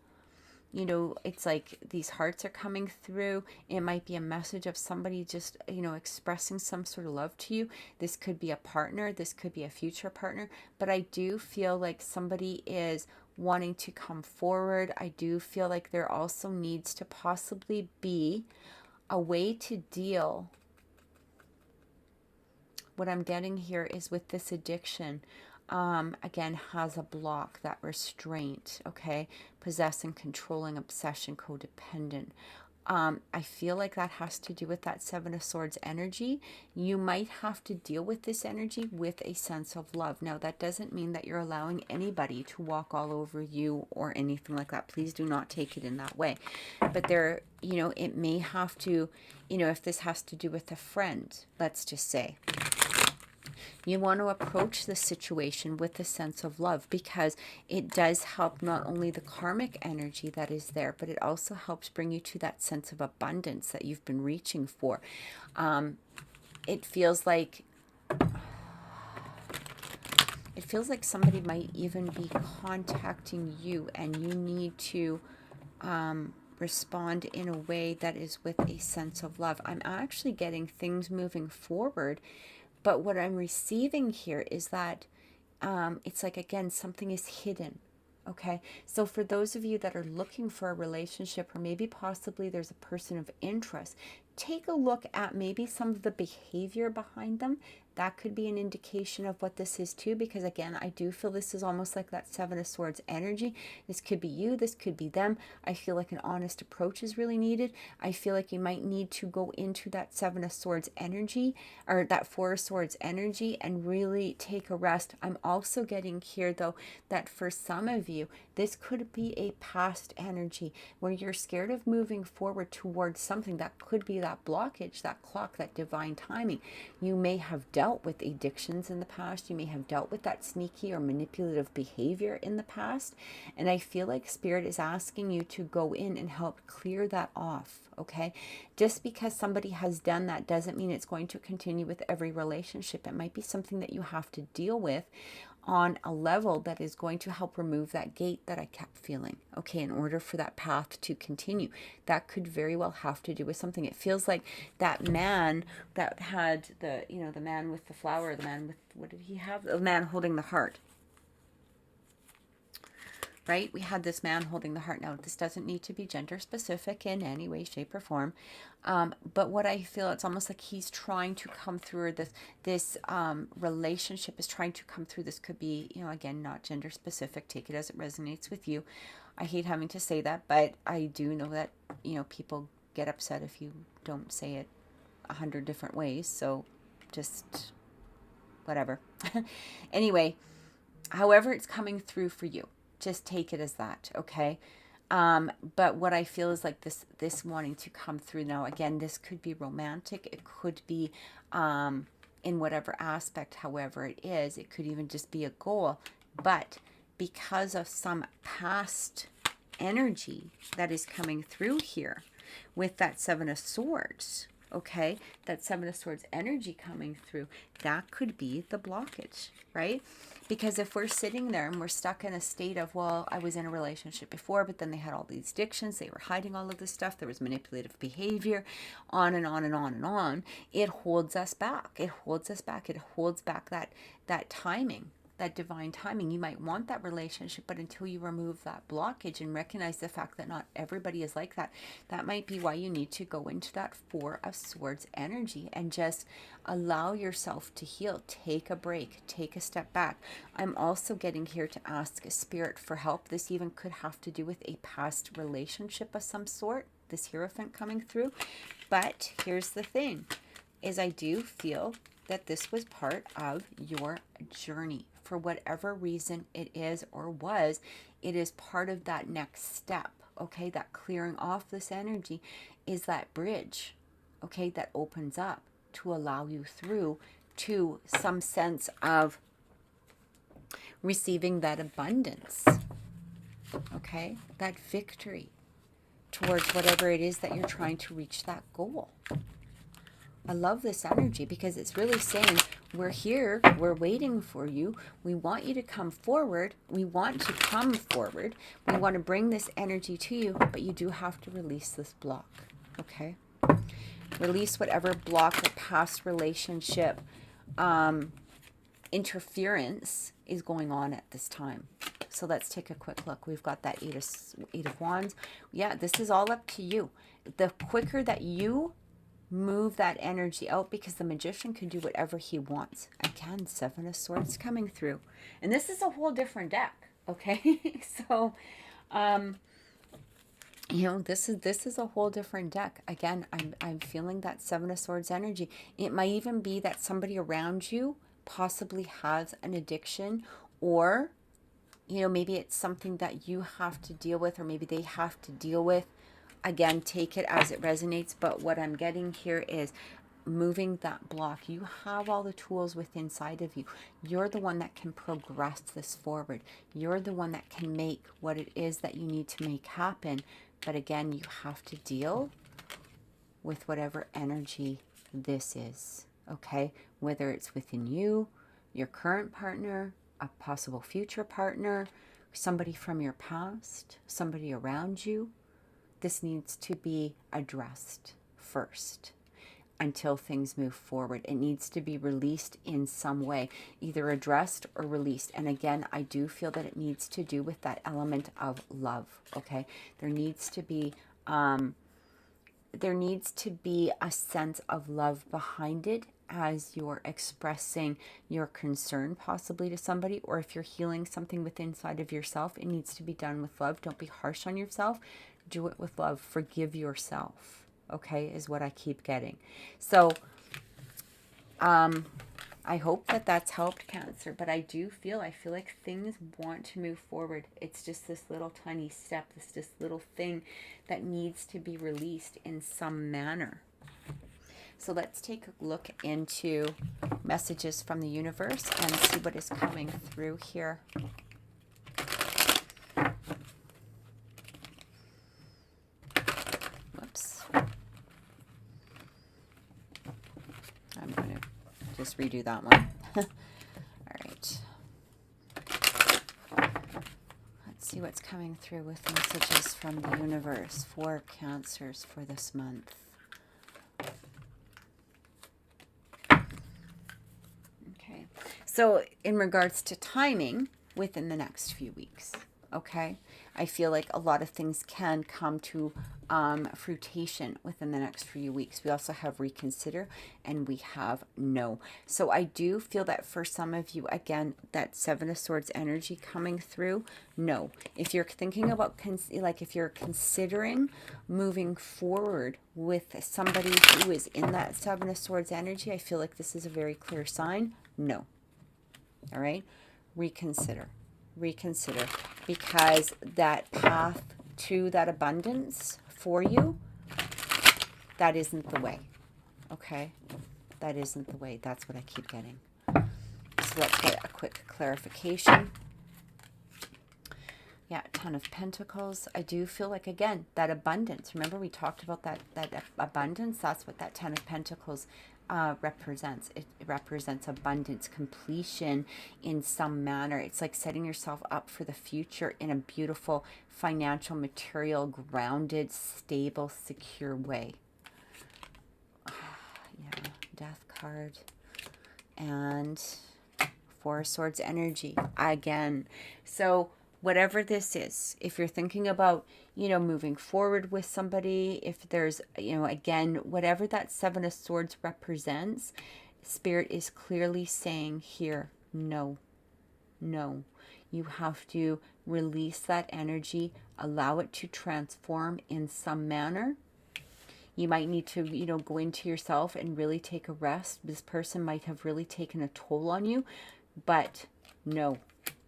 Speaker 1: it's like these hearts are coming through. It might be a message of somebody just, expressing some sort of love to you. This could be a partner. This could be a future partner. But I do feel like somebody is wanting to come forward. I do feel like there also needs to possibly be a way to deal what I'm getting here is with this addiction, again, has a block, that restraint, okay? Possessing, controlling, obsession, codependent. I feel like that has to do with that Seven of Swords energy. You might have to deal with this energy with a sense of love. Now, that doesn't mean that you're allowing anybody to walk all over you or anything like that. Please do not take it in that way. But there, it may have to, if this has to do with a friend, let's just say, you want to approach the situation with a sense of love, because it does help not only the karmic energy that is there, but it also helps bring you to that sense of abundance that you've been reaching for. It feels like somebody might even be contacting you, and you need to respond in a way that is with a sense of love. I'm actually getting things moving forward. But what I'm receiving here is that it's like, again, something is hidden. Okay. So for those of you that are looking for a relationship, or maybe possibly there's a person of interest, take a look at maybe some of the behavior behind them. That could be an indication of what this is too, because again, I do feel this is almost like that Seven of Swords energy. This could be you, this could be them. I feel like an honest approach is really needed. I feel like you might need to go into that Seven of Swords energy, or that Four of Swords energy, and really take a rest. I'm also getting here though that for some of you, this could be a past energy where you're scared of moving forward towards something that could be that blockage, that clock, that divine timing. You may have dealt with addictions in the past. You may have dealt with that sneaky or manipulative behavior in the past. And I feel like Spirit is asking you to go in and help clear that off. Okay. Just because somebody has done that doesn't mean it's going to continue with every relationship. It might be something that you have to deal with on a level that is going to help remove that gate that I kept feeling, okay, in order for that path to continue. That could very well have to do with something. It feels like that man that had the man with the flower, the man with, what did he have? The man holding the heart. Right? We had this man holding the heart. Now, this doesn't need to be gender specific in any way, shape, or form. But what I feel, it's almost like he's trying to come through, or this relationship is trying to come through. This could be, again, not gender specific. Take it as it resonates with you. I hate having to say that, but I do know that, people get upset if you don't say it 100 different ways. So just whatever. Anyway, however it's coming through for you, just take it as that, okay? But what I feel is like this wanting to come through now. Again, this could be romantic. It could be in whatever aspect, however it is. It could even just be a goal. But because of some past energy that is coming through here with that Seven of Swords, okay, that Seven of Swords energy coming through, that could be the blockage, right? Because if we're sitting there and we're stuck in a state of, well, I was in a relationship before, but then they had all these addictions, they were hiding all of this stuff, there was manipulative behavior, on and on and on and on, it holds us back. It holds us back. It holds back that timing, that divine timing. You might want that relationship, but until you remove that blockage and recognize the fact that not everybody is like that, that might be why you need to go into that Four of Swords energy and just allow yourself to heal. Take a break, take a step back. I'm also getting here to ask Spirit for help. This even could have to do with a past relationship of some sort, this Hierophant coming through. But here's the thing, is I do feel that this was part of your journey. For whatever reason it is or was, it is part of that next step, okay? That clearing off this energy is that bridge, okay, that opens up to allow you through to some sense of receiving that abundance, okay? That victory towards whatever it is that you're trying to reach that goal. I love this energy because it's really saying, we're here, we're waiting for you, we want you to come forward, we want to come forward, we want to bring this energy to you, but you do have to release this block, okay? Release whatever block or past relationship interference is going on at this time. So let's take a quick look. We've got that Eight of Wands. Yeah, this is all up to you. The quicker that you move that energy out, because the Magician can do whatever he wants. Again, Seven of Swords coming through. And this is a whole different deck, okay? So, you know, this is a whole different deck. Again, I'm feeling that Seven of Swords energy. It might even be that somebody around you possibly has an addiction, or, you know, maybe it's something that you have to deal with, or maybe they have to deal with. Again, take it as it resonates. But what I'm getting here is moving that block. You have all the tools within inside of you. You're the one that can progress this forward. You're the one that can make what it is that you need to make happen. But again, you have to deal with whatever energy this is, okay? Whether it's within you, your current partner, a possible future partner, somebody from your past, somebody around you. This needs to be addressed first until things move forward. It needs to be released in some way, either addressed or released. And again, I do feel that it needs to do with that element of love, okay? There needs to be a sense of love behind it as you're expressing your concern possibly to somebody, or if you're healing something within inside of yourself, it needs to be done with love. Don't be harsh on yourself. Do it with love. Forgive yourself, okay, is what I keep getting. So I hope that that's helped, Cancer, but I feel like things want to move forward. It's just this little tiny step, this little thing that needs to be released in some manner. So let's take a look into messages from the universe and see what is coming through here. Whoops. I'm going to just redo that one. All right. Let's see what's coming through with messages from the universe for Cancers for this month. Okay. So in regards to timing, within the next few weeks, okay? I feel like a lot of things can come to fruition within the next few weeks. We also have reconsider and we have no. So I do feel that for some of you, again, that Seven of Swords energy coming through, no. If you're thinking about, if you're considering moving forward with somebody who is in that Seven of Swords energy, I feel like this is a very clear sign, no. All right? Reconsider, because that path to that abundance for you, that isn't the way, okay? That isn't the way. That's what I keep getting. So let's get a quick clarification. Yeah, Ten of Pentacles. I do feel like, again, that abundance. Remember we talked about that abundance? That's what that Ten of Pentacles represents. It represents abundance, completion in some manner. It's like setting yourself up for the future in a beautiful financial, material, grounded, stable, secure way. Yeah, Death card and Four of Swords energy again. So whatever this is, if you're thinking about, moving forward with somebody, if there's, again, whatever that Seven of Swords represents, Spirit is clearly saying here, no. You have to release that energy, allow it to transform in some manner. You might need to, go into yourself and really take a rest. This person might have really taken a toll on you, but no.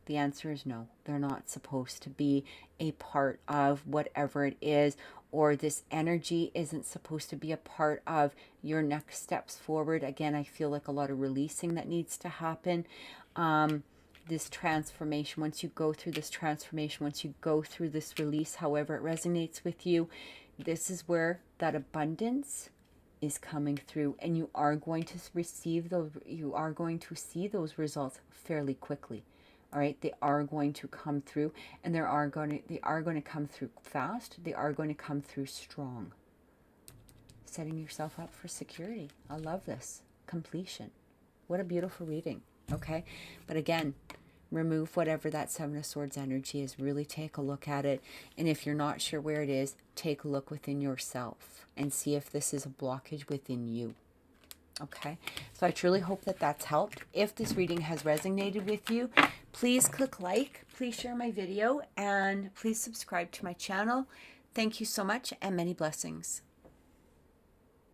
Speaker 1: The answer is no. They're not supposed to be a part of whatever it is, or this energy isn't supposed to be a part of your next steps forward. Again, I feel like a lot of releasing that needs to happen. This transformation, once you go through this transformation, once you go through this release, however it resonates with you, this is where that abundance is coming through, and you are going to receive those, you are going to see those results fairly quickly. All right, they are going to come through, and they are going to come through fast. They are going to come through strong. Setting yourself up for security. I love this. Completion. What a beautiful reading. Okay, but again, remove whatever that Seven of Swords energy is. Really take a look at it. And if you're not sure where it is, take a look within yourself and see if this is a blockage within you. Okay, so I truly hope that that's helped. If this reading has resonated with you, please click like, please share my video, and please subscribe to my channel. Thank you so much, and many blessings.